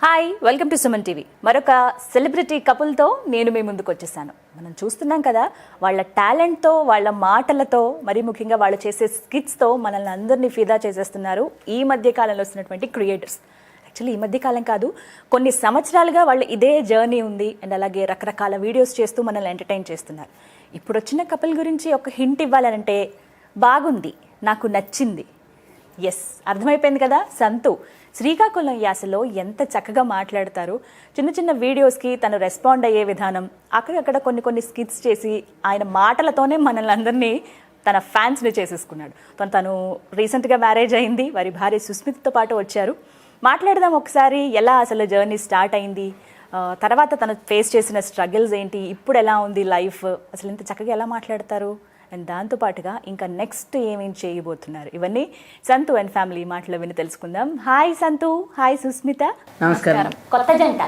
Hi, welcome to Suman TV. మరొక celebrity కపుల్తో నేను మీ ముందుకు వచ్చేసాను. మనం చూస్తున్నాం కదా, వాళ్ళ టాలెంట్తో, వాళ్ళ మాటలతో, మరీ ముఖ్యంగా వాళ్ళు చేసే స్కిట్స్తో మనల్ని అందరినీ ఫిదా చేసేస్తున్నారు ఈ మధ్య కాలంలో వస్తున్నటువంటి క్రియేటర్స్. యాక్చువల్లీ ఈ మధ్య కాలం కాదు, కొన్ని సంవత్సరాలుగా వాళ్ళు ఇదే జర్నీ ఉంది. అండ్ అలాగే రకరకాల వీడియోస్ చేస్తూ మనల్ని ఎంటర్టైన్ చేస్తున్నారు. ఇప్పుడు వచ్చిన కపుల్ గురించి ఒక హింట్ ఇవ్వాలంటే, బాగుంది, నాకు నచ్చింది. ఎస్, అర్థమైపోయింది కదా. సంతు శ్రీకాకుళం యాసలో ఎంత చక్కగా మాట్లాడతారు. చిన్న చిన్న వీడియోస్కి తను రెస్పాండ్ అయ్యే విధానం, అక్కడక్కడ కొన్ని స్కిట్స్ చేసి ఆయన మాటలతోనే మనల్ని అందరినీ తన ఫ్యాన్స్ని చేసేసుకున్నాడు. తను రీసెంట్గా మ్యారేజ్ అయింది, వారి భార్య సుస్మితతో పాటు వచ్చారు. మాట్లాడదాం ఒకసారి, ఎలా అసలు జర్నీ స్టార్ట్ అయింది, తర్వాత తను ఫేస్ చేసిన స్ట్రగుల్స్ ఏంటి, ఇప్పుడు ఎలా ఉంది లైఫ్, అసలు ఇంత చక్కగా ఎలా మాట్లాడతారు, అండ్ దాంతోపాటుగా ఇంకా నెక్స్ట్ ఏమేం చేయబోతున్నారు, ఇవన్నీ సంతు అండ్ ఫ్యామిలీ మాటలో విని తెలుసుకుందాం. హాయ్ సంతు, హాయ్ సుస్మిత. నమస్కారం. కొత్త జంట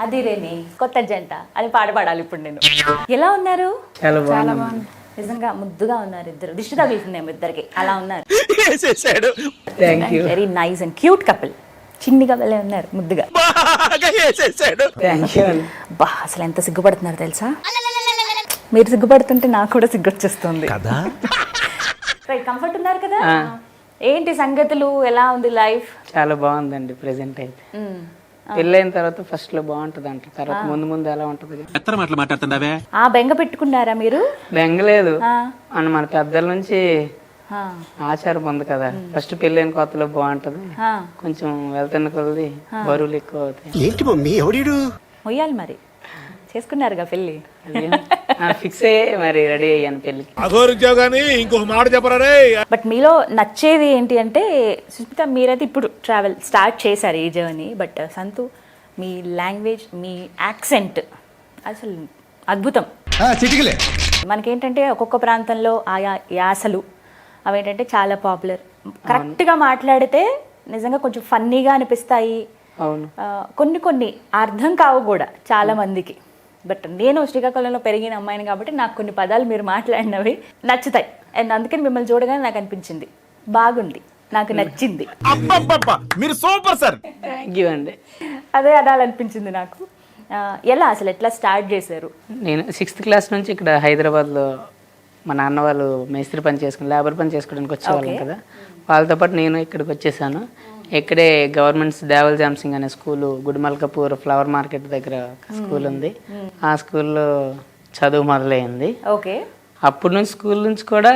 అది రేని కొత్త జంట అని పాడాలి ఇప్పుడు నేను. ఎలా ఉన్నారు? చాలా బాగుంది. నిజంగా ముద్దుగా ఉన్నారు ఇద్దరు. దిష్టి తగులుతున్నాం ఇద్దరికి, అలా ఉన్నారు. Very nice and cute couple. చిన్నిగా వెళ్ళే ఉన్నారు, ముద్దుగా. బా, అసలు ఎంత సిగ్గుపడుతున్నారు తెలుసా? మీరు సిగ్గుపడుతుంటే నాకు కూడా సిగ్గు వచ్చేస్తుంది. కంఫర్ట్ ఉన్నారు కదా. ఏంటి సంగతులు, ఎలా ఉంది లైఫ్? చాలా బాగుందండి ప్రెసెంట్ అయితే. పెళ్ళైన తర్వాత ఫస్ట్ లో బాగుంటది అంట, తర్వాత ముందు ఎలా ఉంటది. బెంగ పెట్టుకున్నారా మీరు? బెంగలేదు, అని మన పెద్దల నుంచి ఆచారం ఉంది కదా. ఫస్ట్ పెళ్ళైన కొత్తలో బాగుంటది, కొంచెం వెళ్తున్న కొద్ది బరువులు ఎక్కువ అవుతాయి. మొయ్యాలి మరి. చేసుకున్నారుగా పెళ్లి? ఫిక్స్ అయ్యే మరి, రెడీ అయ్యాను పెళ్లికి. బట్ మీలో నచ్చేది ఏంటి అంటే, సుస్మిత మీరైతే ఇప్పుడు ట్రావెల్ స్టార్ట్ చేశారు ఈ journey. But Santhu, me language, me accent అసలు అద్భుతం. మనకేంటంటే ఒక్కొక్క ప్రాంతంలో ఆయా యాసలు అవేంటంటే చాలా పాపులర్. కరెక్ట్గా మాట్లాడితే నిజంగా కొంచెం ఫన్నీగా అనిపిస్తాయి. కొన్ని అర్థం కావు కూడా చాలా మందికి. బట్ నేను శ్రీకాకుళంలో పెరిగిన అమ్మాయిని కాబట్టి నాకు కొన్ని పదాలు మీరు మాట్లాడినవి నచ్చుతాయి. అండ్ అందుకని మిమ్మల్ని చూడగానే నాకు అనిపించింది, బాగుంది, నాకు నచ్చింది. మీరు సూపర్ సార్. థ్యాంక్ యూ అండి. అదే అనాలనిపించింది నాకు. ఎలా అసలు ఎట్లా స్టార్ట్ చేశారు? నేను 6th క్లాస్ నుంచి ఇక్కడ హైదరాబాద్లో మా నాన్న వాళ్ళు మేస్త్రి పని చేసుకుని, లేబర్ పని చేసుకోవడానికి వచ్చేవాళ్ళం కదా. వాళ్ళతో పాటు నేను ఇక్కడికి వచ్చేసాను. ఇక్కడే గవర్నమెంట్స్ దేవల్ జామ్సింగ్ అనే స్కూలు, గుడిమల్కపూర్ ఫ్లవర్ మార్కెట్ దగ్గర స్కూల్ ఉంది. ఆ స్కూల్లో చదువు మొదలైంది. ఓకే. అప్పటి నుంచి స్కూల్ నుంచి కూడా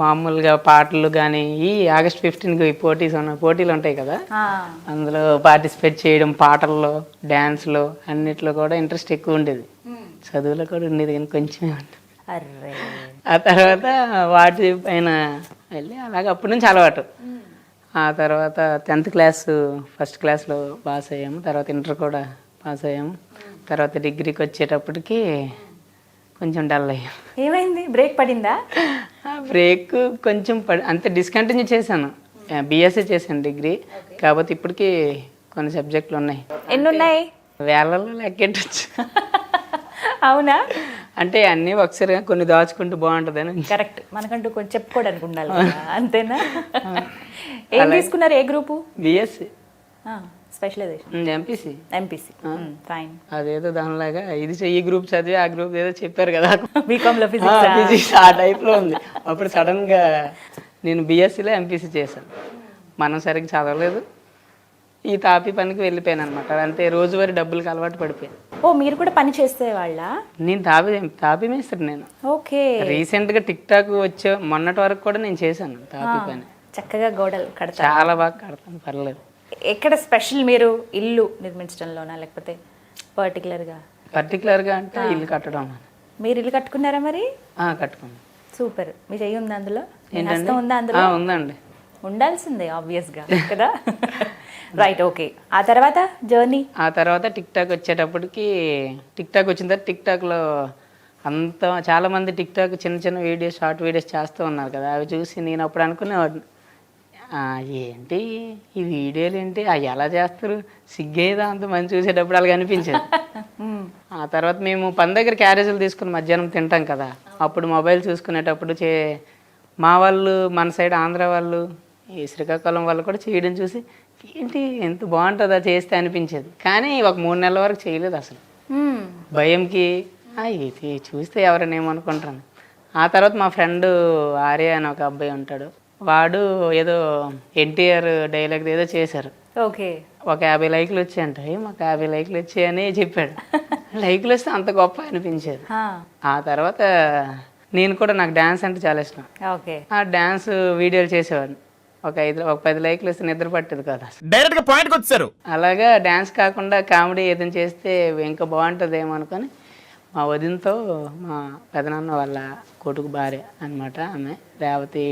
మామూలుగా పాటలు కానీ, ఈ August 15 పోటీలు ఉంటాయి కదా, అందులో పార్టిసిపేట్ చేయడం, పాటల్లో, డ్యాన్స్లో అన్నిట్లో కూడా ఇంట్రెస్ట్ ఎక్కువ ఉండేది. చదువులో కూడా ఉండేది కానీ కొంచెమే ఉంటుంది. ఆ తర్వాత వాటి పైన వెళ్ళి అలాగే అప్పటి నుంచి అలవాటు. ఆ తర్వాత 10th క్లాస్ ఫస్ట్ క్లాస్లో పాస్ అయ్యాము. తర్వాత ఇంటర్ కూడా పాస్ అయ్యాము. తర్వాత డిగ్రీకి వచ్చేటప్పటికి కొంచెం డల్ అయ్యాము. ఏమైంది? బ్రేక్ పడిందా? బ్రేక్ కొంచెం అంతే, డిస్కంటిన్యూ చేశాను. BSc చేశాను డిగ్రీ. కాకపోతే ఇప్పటికీ కొన్ని సబ్జెక్టులు ఉన్నాయి. ఎన్ని ఉన్నాయి? వేలలో లెక్కెట్టచ్చు. అవునా? అంటే అన్నీ ఒకసారి కొన్ని దాచుకుంటూ బాగుంటుందని. కరెక్ట్, మనకంటూ కొంచెం చెప్పుకోవడానికి ఉండాలి, అంతేనా? ఏం తీసుకున్నారు? ఏ group? BSc specialisation MPC. Fine. అదేదో దానిలాగా ఇది ఈ గ్రూప్ చదివి ఆ గ్రూప్ ఏదో చెప్పారు కదా, బీకామ్ లో ఫిజిక్స్ ఆ టైప్లో ఉంది. అప్పుడు సడన్ గా నేను BScలో MPC చేశాను. మనం సరిగ్గా చదవలేదు, ఈ తాపీ పనికి వెళ్ళిపోయాను అనమాట. అంతే, రోజువారీ డబ్బులకి అలవాటు పడిపోయాను. ఓ, మీరు కూడా పని చేస్తే వాళ్ళ? నేను తాపీ మేస్తాను నేను. ఓకే. రీసెంట్ గా TikTok వచ్చే మొన్నటి వరకు కూడా నేను చేశాను తాపీ పని. చక్కగా గోడలు కడతాను? చాలా బాగా కడతాను, పర్లేదు. ఎక్కడ స్పెషల్ మీరు ఇల్లు నిర్మించడంలోనా, లేకపోతే పర్టికులర్గా అంటే ఇల్లు కట్టడం? మీరు ఇల్లు కట్టుకున్నారా మరి? కట్టుకున్నాను. సూపర్. మీ చెయ్యి ఉందా అందులో? ఉందా అందులో? ఉందండి. ఉండాల్సిందే ఆబ్వియస్గా కదా. Right, okay. ఆ తర్వాత జర్నీ? ఆ తర్వాత TikTok వచ్చేటప్పటికి, TikTok వచ్చిన తర్వాత TikTokలో అంత చాలా మంది TikTok చిన్న వీడియోస్, షార్ట్ వీడియోస్ చేస్తూ ఉన్నారు కదా. అవి చూసి నేను అప్పుడు అనుకునేవాడిని, ఏంటి ఈ వీడియోలు ఏంటి, అవి ఎలా చేస్తారు, సిగ్గేదా అంత మంది చూసేటప్పుడు అలాగ అనిపించేది. ఆ తర్వాత మేము పని దగ్గర క్యారేజీలు తీసుకుని మధ్యాహ్నం తింటాం కదా, అప్పుడు మొబైల్ చూసుకునేటప్పుడు మా వాళ్ళు, మన సైడ్ ఆంధ్ర వాళ్ళు ఈ శ్రీకాకుళం వాళ్ళు కూడా చేయడం చూసి ఏంటి ఎంత బాగుంటుందా చేస్తే అనిపించేది. కానీ ఒక 3 నెలల వరకు చేయలేదు అసలు. భయంకి ఇది చూస్తే ఎవరైనా ఏమనుకుంటాను. ఆ తర్వాత మా ఫ్రెండ్ ఆర్య అని ఒక అబ్బాయి ఉంటాడు, వాడు ఏదో ఎన్టీఆర్ డైలాగ్ ఏదో చేశారు. ఓకే, ఒక 50 లైక్లు వచ్చాయంట. మాకు 50 లైక్లు వచ్చాయని చెప్పాడు. లైక్లు వస్తే అంత గొప్ప అనిపించేది. ఆ తర్వాత నేను కూడా, నాకు డ్యాన్స్ అంటే చాలా ఇష్టం. ఓకే, ఆ డ్యాన్స్ వీడియోలు చేసేవాడిని. ఒక 10 లైక్లు వస్తే నిద్ర పట్టేది కదా. డైరెక్ట్ గా పాయింట్కి వచ్చారు. అలాగా డ్యాన్స్ కాకుండా కామెడీ ఏదైనా చేస్తే ఇంకా బాగుంటుందేమో అనుకొని మా వదినతో, మా పెదనాన్న వాళ్ళ కొడుకు భార్య అనమాట ఆమె, రేవతి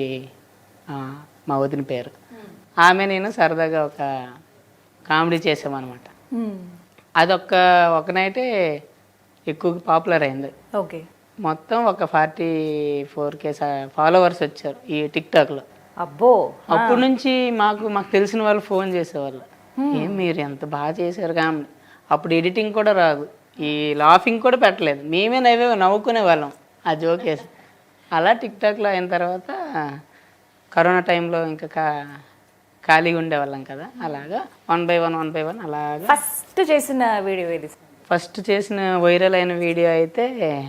మా వదిన పేరు, ఆమె నేను సరదాగా ఒక కామెడీ చేసామన్నమాట. అది ఒక నైటే ఎక్కువ పాపులర్ అయింది. ఓకే, మొత్తం ఒక 44K ఫాలోవర్స్ వచ్చారు ఈ టిక్టాక్లో. అబ్బో, అప్పటి నుంచి మాకు తెలిసిన వాళ్ళు ఫోన్ చేసేవాళ్ళు, ఏం మీరు ఎంత బాగా చేశారు కామెడీ. అప్పుడు ఎడిటింగ్ కూడా రాదు, ఈ లాఫింగ్ కూడా పెట్టలేదు, మేమే నవ్వుకునే వాళ్ళం ఆ జోకేసి. అలా టిక్టాక్లో అయిన తర్వాత కరోనా టైంలో ఇంకా ఖాళీగా ఉండేవాళ్ళం కదా, అలాగా 1 by 1 అలాగా. ఫస్ట్ చేసిన వీడియో ఇది? ఫస్ట్ చేసిన వైరల్ అయిన వీడియో అయితే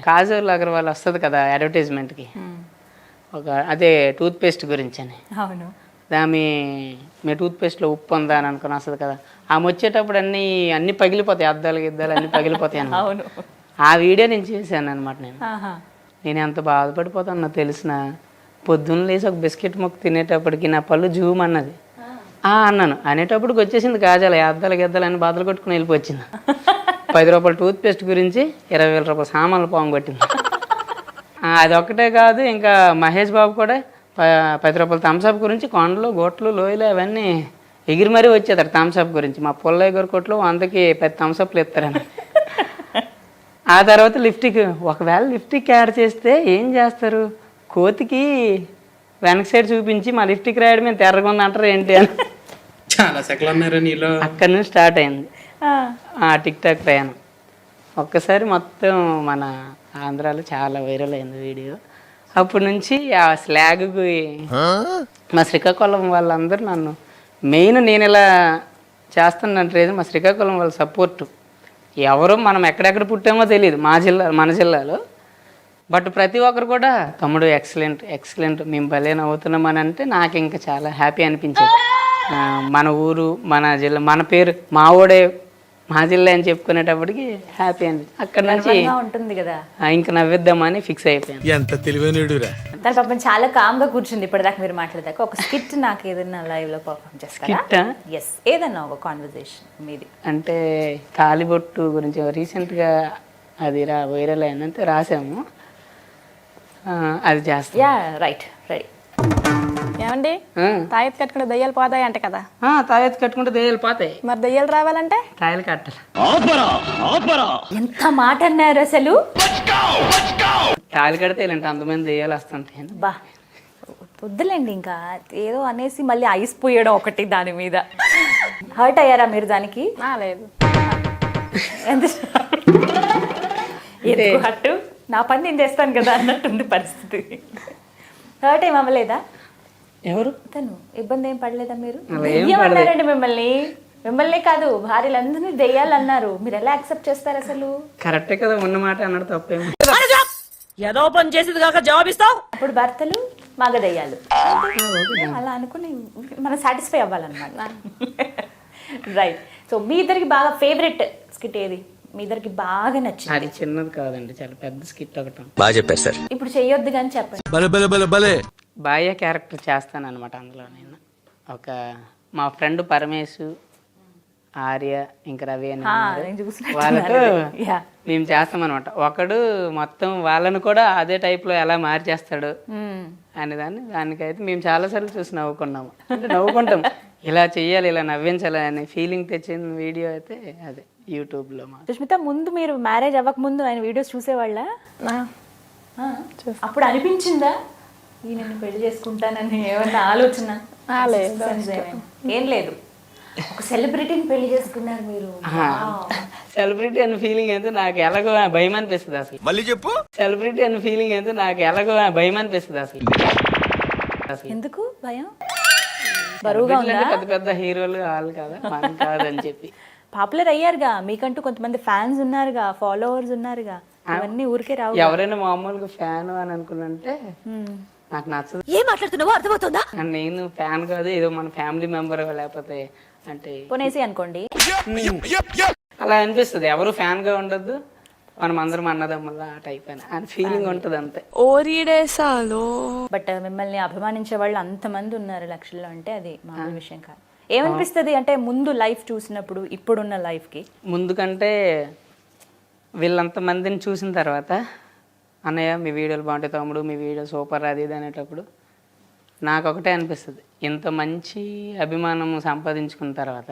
కాజల్ అగర్వాల్ వస్తుంది కదా అడ్వర్టైజ్మెంట్కి, అదే టూత్ పేస్ట్ గురించి అని. అవును, మీ టూత్ పేస్ట్లో ఉప్పు ఉందా అని అనుకుని వస్తుంది కదా, ఆమె వచ్చేటప్పుడు అన్ని పగిలిపోతాయి, అద్దాలు అన్ని పగిలిపోతాయి అన్న. అవును, ఆ వీడియో నేను చేశాను అనమాట. నేను ఎంత బాధపడిపోతాను తెలిసిన. పొద్దున్న లేసి ఒక బిస్కెట్ ముక్క తినేటప్పటికి నా పళ్ళు జూమ్ అన్నది. అన్నాను, అనేటప్పటికి వచ్చేసింది కాజాల అద్దాలు అని బాధలు కొట్టుకుని వెళ్ళిపోయింది. 10 రూపాయల టూత్ పేస్ట్ గురించి 20,000 రూపాయల సామాన్లు పాము కొట్టింది. అది ఒక్కటే కాదు, ఇంకా మహేష్ బాబు కూడా 10 రూపాయల థమ్స్అప్ గురించి కొండలు గోట్లు లోయలు అవన్నీ ఎగిరి మరీ వచ్చేదారు థమ్స్అప్ గురించి. మా పుల్లయ్య గారి కొట్లో 100కి 10 థమ్స్అప్లు ఇస్తారని. ఆ తర్వాత లిఫ్టిక్, ఒకవేళ లిఫ్టిక్ యాడ్ చేస్తే ఏం చేస్తారు, కోతికి వెనక సైడ్ చూపించి మా లిఫ్టిక్ రాయడం మేము తెర్రగా ఉంది అంటారు ఏంటి అని చాలా సెకలు అన్నారు నీలో. అక్కడి నుంచి స్టార్ట్ అయింది ఆ టిక్ టాక్ ప్రయాణం. ఒక్కసారి మొత్తం మన ఆంధ్రాలో చాలా వైరల్ అయింది వీడియో. అప్పటి నుంచి ఆ స్లాగ్కి మా శ్రీకాకుళం వాళ్ళందరూ నన్ను మెయిన్, నేను ఇలా చేస్తున్నట్టు రీజన్ మా శ్రీకాకుళం వాళ్ళ సపోర్టు. ఎవరో మనం ఎక్కడెక్కడ పుట్టామో తెలియదు మన జిల్లాలో, బట్ ప్రతి ఒక్కరు కూడా తమ్ముడు ఎక్సలెంట్ మేము భలే నవ్వుతున్నామని అంటే నాకు ఇంకా చాలా హ్యాపీ అనిపించేది. మన ఊరు, మన జిల్లా, మన పేరు మా ఊడే మా జిల్లా అని చెప్పుకునేటప్పటికి హ్యాపీ అని అక్కడ నుంచి ఉంటుంది కదా, ఇంకా నవ్విద్దామని ఫిక్స్ అయిపోయాను. ఎంత తెలివైనడురా. దాని పాపం చాలా కామ్గా కూర్చుంది ఇప్పటిదాకా మీరు మాట్లాడదాకా. ఒక స్కిట్ నాకు ఏదైనా లైవ్ లో పర్ఫామ్ చేస్తారా? ఎస్, ఏదన్నా ఒక కాన్వర్సేషన్ మీది. అంటే తాలిబొట్టు గురించి రీసెంట్గా అది వైరల్ అయిందంటే రాసాము, అది చేస్తా. Yeah, right, ready. ఏమండి, తాయెత్తు కట్టుకుంటే దయ్యాలు పోతాయి అంట కదా. తాయెత్తు కట్టుకుంటే దయ్యాలు పోతాయి, మరి దయ్యాలు రావాలంటే తాయలు కట్టాలి. ఎంత మాట అన్నారు అసలు. తాళి కడితే ఇలాంటి అంతమంది దయ్యాలు వస్తుంటాయి. బా వద్దులేండి, ఇంకా ఏదో అనేసి మళ్ళీ ఐస్ పోయడం ఒకటి దాని మీద. హర్ట్ అయ్యారా మీరు దానికి? లేదు. ఎందుకు హట్టు, నా పని నేను చేస్తాను కదా అన్నట్టుంది పరిస్థితి. హర్ట్ ఏం అవ్వలేదా? ఎవరు తను ఇబ్బంది ఏం పడలేదా? మీరు ఏమన్నారండి మిమ్మల్ని కాదు భార్యలందరినీ దెయ్యాలన్నారు, మీరు ఎలా యాక్సెప్ట్ చేస్తారు అసలు? కరెక్టే కదా, ఉన్నమాట అన్నాడు, తప్పేమో. ఏదో పని చేసేది కాక జవాబిస్తావు. అప్పుడు భర్తలు మగ దెయ్యాలు అలా అనుకుని మనం సాటిస్ఫై అవ్వాలన్నమాట. రైట్. సో మీ ఇద్దరికి బాగా ఫేవరెట్ స్కిట్ ఏది? మీ ఇద్దరికి బాగా నచ్చింది? అది చిన్నది కాదండి, చాలా పెద్ద స్కిట్ ఒకటి. బాగా చెప్పారు సార్. ఇప్పుడు చెయ్యొద్దు కానీ చెప్పండి. బాయ్య క్యారెక్టర్ చేస్తాను అనమాట అందులో. నేను మా ఫ్రెండ్ పరమేశ్, ఆర్య, ఇంకా రవి అని వాళ్ళతో మేము చేస్తామన్నమాట. ఒకడు మొత్తం వాళ్ళను కూడా అదే టైప్లో ఎలా మార్చేస్తాడు అని దానికైతే మేము చాలాసార్లు చూసి నవ్వుకున్నాము. అంటే నవ్వుకుంటాం, ఇలా చెయ్యాలి, ఇలా నవ్వించాలి అనే ఫీలింగ్ తెచ్చిన వీడియో అయితే అదే యూట్యూబ్లో. సుష్మిత, ముందు మీరు మ్యారేజ్ అవ్వక ముందు ఆయన వీడియోస్ చూసేవాళ్ళ? అప్పుడు అనిపించిందా ఈయన పెళ్లి చేసుకుంటానని ఏమన్నా ఆలోచన? ఏం లేదు, ఒక సెలబ్రిటీని పెళ్లి చేసుకున్నారు మీరు. సెలబ్రిటీ అనే ఫీలింగ్ అయితే నాకు ఎలాగో భయం అనిపిస్తుంది అసలు. మళ్ళీ చెప్పు. సెలబ్రిటీ అనే ఫీలింగ్ అయితే నాకు ఎలాగో భయం అనిపిస్తుంది అసలు. ఎందుకు భయం? బరువుగా వీటిలో పెద్ద పెద్ద హీరోలు వాళ్ళు కదా మనం కాదని చెప్పి పాపులర్ అయ్యారుగా, మీకంటూ కొంతమంది ఫ్యాన్స్ ఉన్నారుగా, ఫాలోవర్స్ ఉన్నారుగా, ఇవన్నీ ఊరికే రావు. ఎవరైనా మామూలుగా ఫ్యాన్ అని అనుకున్నంటే నాకు నచ్చదు. ఏం మాట్లాడుతున్నావో అర్థమవుతుందా? నేను ఫ్యాన్ కాదు, ఏదో మన ఫ్యామిలీ మెంబర్ లేకపోతే అంటే కొనేసి అనుకోండి. అలా అనిపిస్తుంది. ఎవరు ఫ్యాన్ గా ఉండద్దు, మనం అందరం అన్నదమ్ముల ఆ టైప్ అని ఫీలింగ్ ఉంటుంది అంతే. బట్ మిమ్మల్ని అభిమానించే వాళ్ళు అంతమంది ఉన్నారు లక్షల్లో అంటే అది మామూలు విషయం కాదు. ఏమనిపిస్తుంది అంటే ముందు లైఫ్ చూసినప్పుడు ఇప్పుడున్న లైఫ్ కి? ముందు కంటే వీళ్ళంత మందిని చూసిన తర్వాత అన్నయ్య మీ వీడియోలు బాగుంటాయి, తమ్ముడు మీ వీడియో సూపర్ అది ఇది అనేటప్పుడు నాకు ఒకటే అనిపిస్తుంది, ఇంత మంచి అభిమానం సంపాదించుకున్న తర్వాత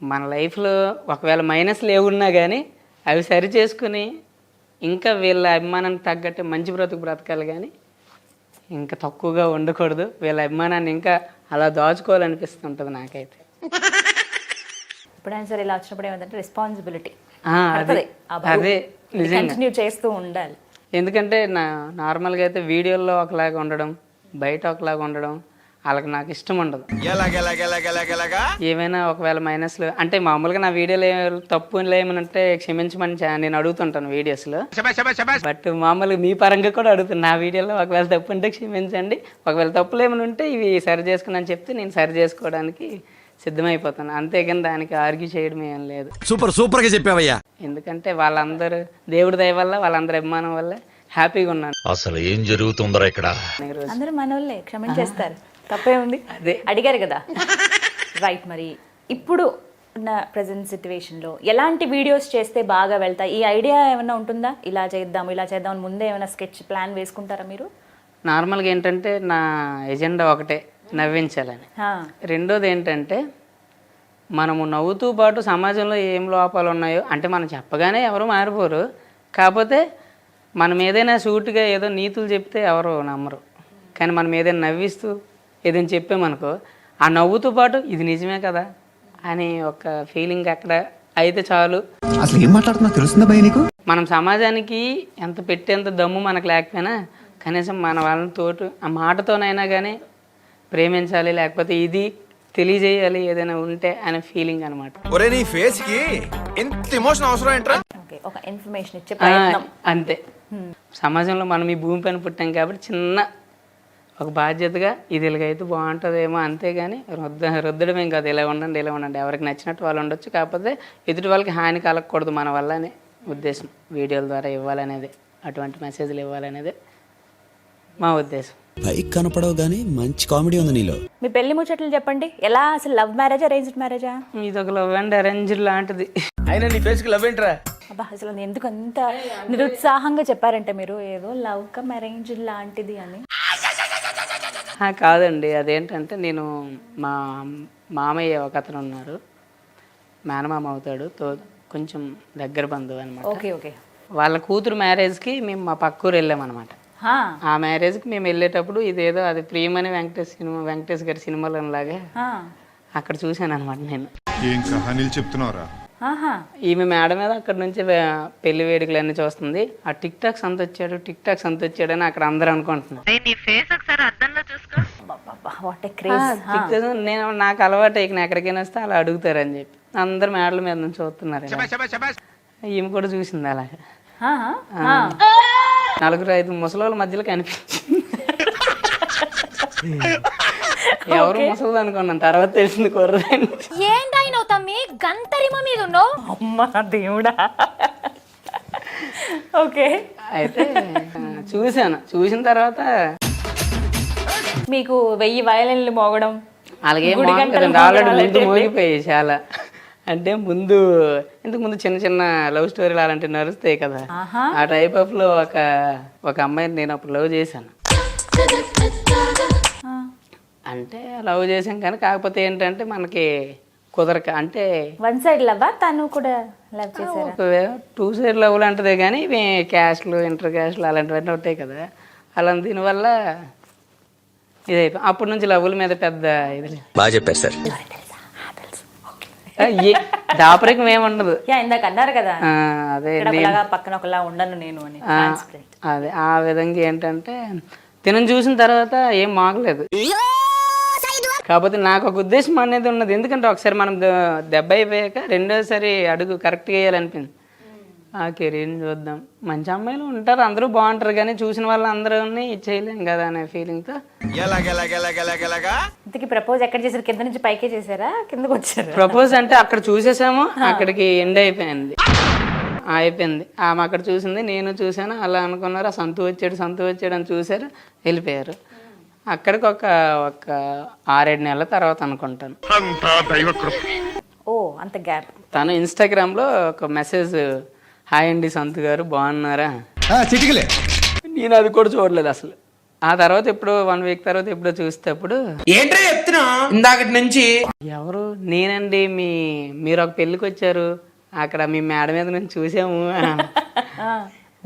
మన లైఫ్లో ఒకవేళ మైనస్లు ఏమున్నా కానీ అవి సరి చేసుకుని ఇంకా వీళ్ళ అభిమానానికి తగ్గట్టు మంచి బ్రతకాలి కానీ ఇంకా తక్కువగా ఉండకూడదు. వీళ్ళ అభిమానాన్ని ఇంకా అలా దాచుకోవాలనిపిస్తుంటుంది నాకైతే. ఎప్పుడైనా సరే ఇలా వచ్చినప్పుడు ఏమంటే రెస్పాన్సిబిలిటీ అదే నిజంగా కంటిన్యూ చేస్తూ ఉండాలి. ఎందుకంటే నార్మల్గా అయితే వీడియోల్లో ఒకలాగా ఉండడం, బయట ఒకలాగా ఉండడం వాళ్ళకి నాకు ఇష్టం ఉండదు. ఏమైనా ఒకవేళ మైనస్లు అంటే మామూలుగా నా వీడియోలో తప్పు ఏమనంటే క్షమించమని నేను అడుగుతుంటాను వీడియోస్లో. బట్ మామూలుగా మీ పరంగా కూడా అడుగుతాను, నా వీడియోలో ఒకవేళ తప్పు ఉంటే క్షమించండి, ఒకవేళ తప్పులు ఏమైనా ఉంటే ఇవి సరి చేసుకుని అని చెప్తే నేను సరి చేసుకోవడానికి సిద్ధమైపోతాను. అంతేగాని దానికి ఆర్గ్యూ చేయడం ఏం లేదు. సూపర్ గా చెప్పావయ్యా. ఎందుకంటే వాళ్ళందరూ దేవుడి దయ వల్ల వాళ్ళందరి అభిమానం వల్ల హ్యాపీగా ఉన్నాను. అసలు ఏం జరుగుతుందో ఇక్కడ? అందరూ మనోళ్ళే, క్షమించేస్తారు, తప్పే ఉంది. అదే అడిగారు కదా. రైట్. మరి ఇప్పుడు ఉన్న ప్రజెంట్ సిచ్యువేషన్లో ఎలాంటి వీడియోస్ చేస్తే బాగా వెళ్తాయి? ఈ ఐడియా ఏమైనా ఉంటుందా, ఇలా చేద్దాం అని ముందే ఏమైనా స్కెచ్ ప్లాన్ వేసుకుంటారా మీరు? నార్మల్గా ఏంటంటే నా ఎజెండా ఒకటే, నవ్వించాలని. రెండోది ఏంటంటే మనము నవ్వుతూ పాటు సమాజంలో ఏం లోపాలు ఉన్నాయో అంటే మనం చెప్పగానే ఎవరు మారిపోరు, కాకపోతే మనం ఏదైనా సూటిగా ఏదో నీతులు చెప్తే ఎవరు నమ్మరు. కానీ మనం ఏదైనా నవ్విస్తూ ఏదైనా చెప్పామనుకో ఆ నవ్వుతో పాటు ఇది నిజమే కదా అని ఒక ఫీలింగ్ అక్కడ అయితే చాలు. అసలు ఏం మాట్లాడుతున్నా తెలుస్తుందా భయ నీకు? మనం సమాజానికి ఎంత పెట్టేంత దమ్ము మనకు లేకపోయినా కనీసం మన వాళ్ళని తోటు ఆ మాటతోనైనా కానీ ప్రేమించాలి, లేకపోతే ఇది తెలియజేయాలి ఏదైనా ఉంటే అనే ఫీలింగ్ అనమాట. నీ ఫేస్ కి ఎంత ఎమోషన్ అవసరం ఏంట్రా? ఒక ఇన్ఫర్మేషన్ ఇచ్చే ప్రయత్నం అంతే. సమాజంలో మనం ఈ భూమి పైన పుట్టాం కాబట్టి చిన్న ఒక బాధ్యతగా ఇది ఇలాగైతే బాగుంటుందేమో, అంతేగాని రుద్దడమేం కాదు. ఇలా ఉండండి ఎవరికి నచ్చినట్టు వాళ్ళు ఉండొచ్చు, కాకపోతే ఎదుటి వాళ్ళకి హాని కలగకూడదు మన వల్ల అనే ఉద్దేశం. వీడియోల ద్వారా ఇవ్వాలనేది, అటువంటి మెసేజ్లు ఇవ్వాలనేది మా ఉద్దేశం. పైకి కనపడవు కానీ మంచి కామెడీ ఉంది నీలో. మీ పెళ్లి ముచ్చట్లు చెప్పండి. ఎలా, అసలు లవ్ మ్యారేజా అరేంజ్డ్ మ్యారేజా? ఇది ఒక లవ్ అండ్ అరేంజ్ లాంటిది. అయినా నీ ఫేస్ కి లవ్ ఏంట్రా? అబ్బా, అసలు ఎందుకు అంత నిరుత్సాహంగా చెప్పారంటే మీరు, ఏదో లవ్ కమ్ అరేంజ్ లాంటిది అని? కాదండి, అదేంటంటే నేను మా మామయ్య ఒక అతను ఉన్నారు, మేనమామ అవుతాడు, కొంచెం దగ్గర బంధువు అనమాట. Okay okay. వాళ్ళ కూతురు మ్యారేజ్కి మేము మా పక్కూరు వెళ్ళామన్నమాట. ఆ మ్యారేజ్కి మేము వెళ్ళేటప్పుడు ఇదేదో అది ప్రియమని వెంకటేష్ గారి సినిమాలో లాగా అక్కడ చూశాను అనమాట నేను. ఏం కహానీలు చెప్తున్నారా? ఈమె మేడ మీద అక్కడ నుంచి పెళ్లి వేడుకలు అన్ని చూస్తుంది. ఆ టిక్ టాక్స్ అంత వచ్చాడు అని అక్కడ అందరూ అనుకుంటున్నారు. నేను నాకు అలవాటు నేను ఎక్కడికైనా వస్తే అలా అడుగుతారని చెప్పి అందరు మేడల మీద నుంచి చూస్తున్నారు. ఈమె కూడా చూసింది అలాగా. 4-5 ముసలోళ్ళ మధ్యలో కనిపించింది. ఎవరు ముసలి అనుకున్నాను, తర్వాత తెలిసింది కుర్రదని. అమ్మా దేవుడా. ఓకే. అయితే చూసిన తర్వాత మీకు 1000 వయలిన్లు మోగడం అలాగే ఆల్రెడీ ముందు మోగిపోయాయి చాలా. అంటే ఇంతకు ముందు చిన్న లవ్ స్టోరీలు అలాంటివి నడుస్తాయి కదా, ఆ టైప్ ఆఫ్ లో ఒక అమ్మాయిని నేను అప్పుడు లవ్ చేశాను. అంటే లవ్ చేసాం కానీ కాకపోతే ఏంటంటే మనకి కుదరక, అంటే 1 సైడ్ లవ్, తను కూడా లవ్ చేశారా? 2 సైడ్ లవ్ లాంటిదే కానీ ఇవి క్యాస్ట్లు, ఇంటర్ క్యాస్ట్లు అలాంటివన్నీ ఉంటాయి కదా, అలా దీనివల్ల ఇదైపోయి అప్పటి నుంచి లవ్ల మీద పెద్ద ఇది బాగా చెప్పారు సార్. దాపరికం ఏముండదు. ఇందాక అన్నారు కదా, అదే పక్కన ఒకలా ఉండను నేను అని. అదే ఆ విధంగా ఏంటంటే తినని చూసిన తర్వాత ఏం మాగలేదు, కాకపోతే నాకు ఒక ఉద్దేశం అనేది ఉన్నది. ఎందుకంటే ఒకసారి మనం దెబ్బ అయిపోయాక రెండోసారి అడుగు కరెక్ట్గా వేయాలనిపింది. ఆ కెరీర్ని చూద్దాం, మంచి అమ్మాయిలు ఉంటారు, అందరూ బాగుంటారు, కానీ చూసిన వాళ్ళు అందరూని చేయలేం కదా అనే ఫీలింగ్తో. ఇంతకీ ప్రపోజ్ ఎక్కడ చేశారు? కింద నుంచి పైకే చేశారా, కిందకి వచ్చారు? ప్రపోజ్ అంటే అక్కడ చూసేసాము, అక్కడికి ఎండ్ అయిపోయింది. ఆమె అక్కడ చూసింది, నేను చూశాను, అలా అనుకున్నారు. ఆ సంతు వచ్చాడు అని చూశారు, వెళ్ళిపోయారు. అక్కడికి ఒక 6-7 నెలల తర్వాత అనుకుంటాను. ఓ అంత గ్యాప్. తను ఇన్స్టాగ్రామ్లో ఒక మెసేజ్, హాయ్ అండి సంతు గారు బాగున్నారా. చిటికలే నేను అది కూడా చూడలేదు అసలు. ఆ తర్వాత ఎప్పుడో 1 వీక్ తర్వాత ఎప్పుడో చూసేటప్పుడు, ఏంటో చెప్తున్నా ఇందాకటి నుంచి. ఎవరు? నేనండి, మీరు ఒక పెళ్ళికి వచ్చారు, అక్కడ మీ మేడ మీద నుంచి చూసాము.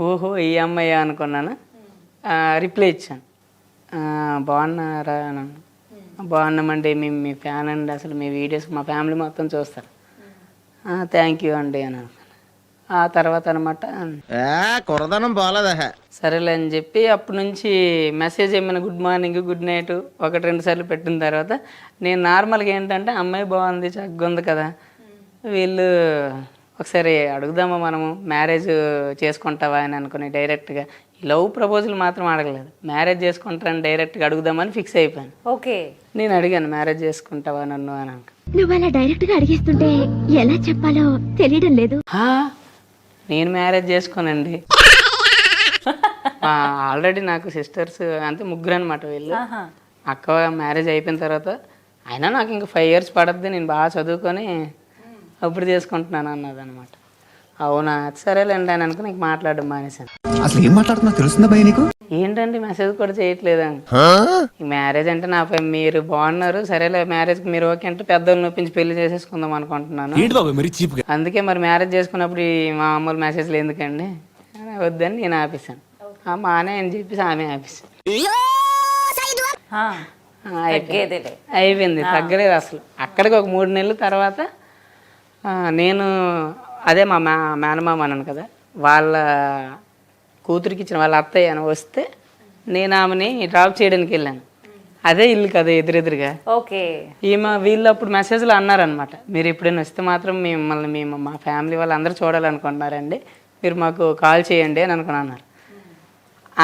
ఓహో ఈ అమ్మాయి అనుకున్నాను. రిప్లై ఇచ్చాను, బాగున్నారా అని. బాగున్నామండి, మేము మీ ఫ్యాన్ అండి, అసలు మీ వీడియోస్ మా ఫ్యామిలీ మొత్తం చూస్తారు. థ్యాంక్ యూ అండి అని. ఆ తర్వాత అనమాట కొరదనం బాలేదా? సరేలే అని చెప్పి అప్పటి నుంచి మెసేజ్ ఏమైనా గుడ్ మార్నింగ్ గుడ్ నైట్ 1-2 సార్లు పెట్టిన తర్వాత నేను నార్మల్గా ఏంటంటే అమ్మాయి బాగుంది, చక్కగా ఉంది కదా, వీళ్ళు ఒకసారి అడుగుదామా మనము, మ్యారేజ్ చేసుకుంటావా అని అనుకుని డైరెక్ట్గా. లవ్ ప్రపోజల్ మాత్రం అడగలేదు, మ్యారేజ్ చేసుకుంటారని డైరెక్ట్గా అడుగుదామని ఫిక్స్ అయిపోయాను. ఓకే, నేను అడిగాను, మ్యారేజ్ చేసుకుంటావా నన్ను అని. నువ్వు అలా డైరెక్ట్ గా అడిగేస్తుంటే ఎలా చెప్పాలో తెలియడం లేదు. నేను మ్యారేజ్ చేసుకోనండి. ఆల్రెడీ నాకు సిస్టర్స్ అంతే 3 అనమాట. వీళ్ళు అక్క మ్యారేజ్ అయిపోయిన తర్వాత అయినా నాకు ఇంకా 5 years పడద్ది, నేను బాగా చదువుకొని అప్పుడు చేసుకుంటున్నాను అన్నది అనమాట. అవునా సరేలేండి అని అనుకుని నీకు మాట్లాడడం మానేశాను. అసలు ఏం మాట్లాడుతున్నా తెలుస్తుందా భయ నీకు? ఏంటండి మెసేజ్ కూడా చేయట్లేదని. మ్యారేజ్ అంటే నాపై మీరు బాగున్నారు, సరేలే మ్యారేజ్కి మీరు ఓకే అంటే పెద్దోళ్ళు నొప్పించి పెళ్లి చేసేసుకుందాం అనుకుంటున్నాను. అందుకే మరి మ్యారేజ్ చేసుకున్నప్పుడు ఈ మా అమ్మలు మెసేజ్లు ఎందుకండి వద్దని నేను ఆపేసాను. మానే అని చెప్పేసి ఆమె ఆపేసాను. అయిపోయింది, తగ్గలేదు అసలు. అక్కడికి ఒక 3 నెలల తర్వాత నేను అదే మా మేనమామ అన్నాను కదా, వాళ్ళ కూతురికి ఇచ్చిన వాళ్ళ అత్తయ్య అని వస్తే నేను ఆమెని డ్రాప్ చేయడానికి వెళ్ళాను. అదే ఇల్లు కదా ఎదురెదురుగా. ఓకే, వీళ్ళు అప్పుడు మెసేజ్లో అన్నారనమాట, మీరు ఎప్పుడైనా వస్తే మాత్రం మిమ్మల్ని మా ఫ్యామిలీ వాళ్ళు అందరూ చూడాలనుకుంటున్నారండి, మీరు మాకు కాల్ చేయండి అని అన్నారు.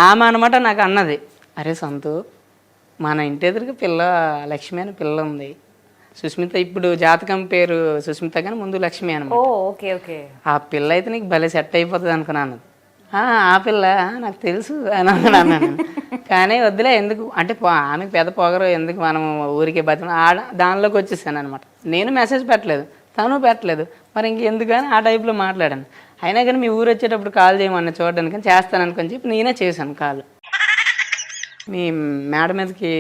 ఆమె అనమాట నాకు అన్నది, అరే సంతు మన ఇంటి ఎదురుగా లక్ష్మి అని పిల్ల ఉంది, సుస్మిత, ఇప్పుడు జాతకం పేరు సుస్మిత కానీ ముందు లక్ష్మి అనమాట. ఆ పిల్ల అయితే నీకు భలే సెట్ అయిపోతుంది అనుకున్నాను. ఆ పిల్ల నాకు తెలుసు అని అన్నాను. కానీ వద్దులే, ఎందుకు అంటే ఆమెకు పెద్ద పొగరు, ఎందుకు మనం ఊరికే బతిమ దానిలోకి వచ్చేసాను అనమాట. నేను మెసేజ్ పెట్టలేదు, తను పెట్టలేదు, మరి ఇంకెందుకు అని ఆ టైప్లో మాట్లాడాను. అయినా కానీ మీ ఊరు వచ్చేటప్పుడు కాల్ చేయమన్నా చూడడానికి చేస్తాను అనుకొని చెప్పి నేనే చేశాను కాల్. మీ మేడ మీదకి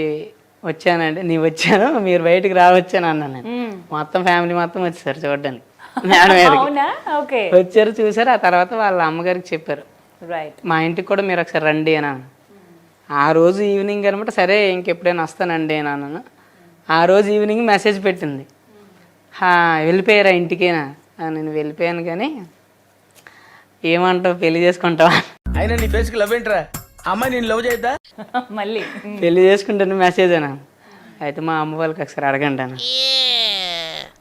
వచ్చానండి, నీ వచ్చాను, మీరు బయటకు రావచ్చాను అన్నాను. నేను మొత్తం ఫ్యామిలీ మొత్తం వచ్చేసారు చూడడానికి. మేడం వచ్చారు, చూసారు. ఆ తర్వాత వాళ్ళ అమ్మగారికి చెప్పారు, మా ఇంటికి కూడా మీరు ఒకసారి రండి అని. ఆ రోజు ఈవినింగ్ అనమాట, సరే ఇంకెప్పుడైనా వస్తానండి అని అన్నాను. ఆ రోజు ఈవినింగ్ మెసేజ్ పెట్టింది, వెళ్ళిపోయారా ఇంటికేనా. నేను వెళ్ళిపోయాను, కానీ ఏమంటావు పెళ్లి చేసుకుంటావా. అయినా నీ ఫేస్కి లవ్ ఏంట్రా, అమ్మాయి నేను లవ్ చేద్దా మళ్ళీ పెళ్లి చేసుకుంటాను మెసేజ్ అనా. అయితే మా అమ్మ వాళ్ళకి ఒకసారి అడగండి అన్న.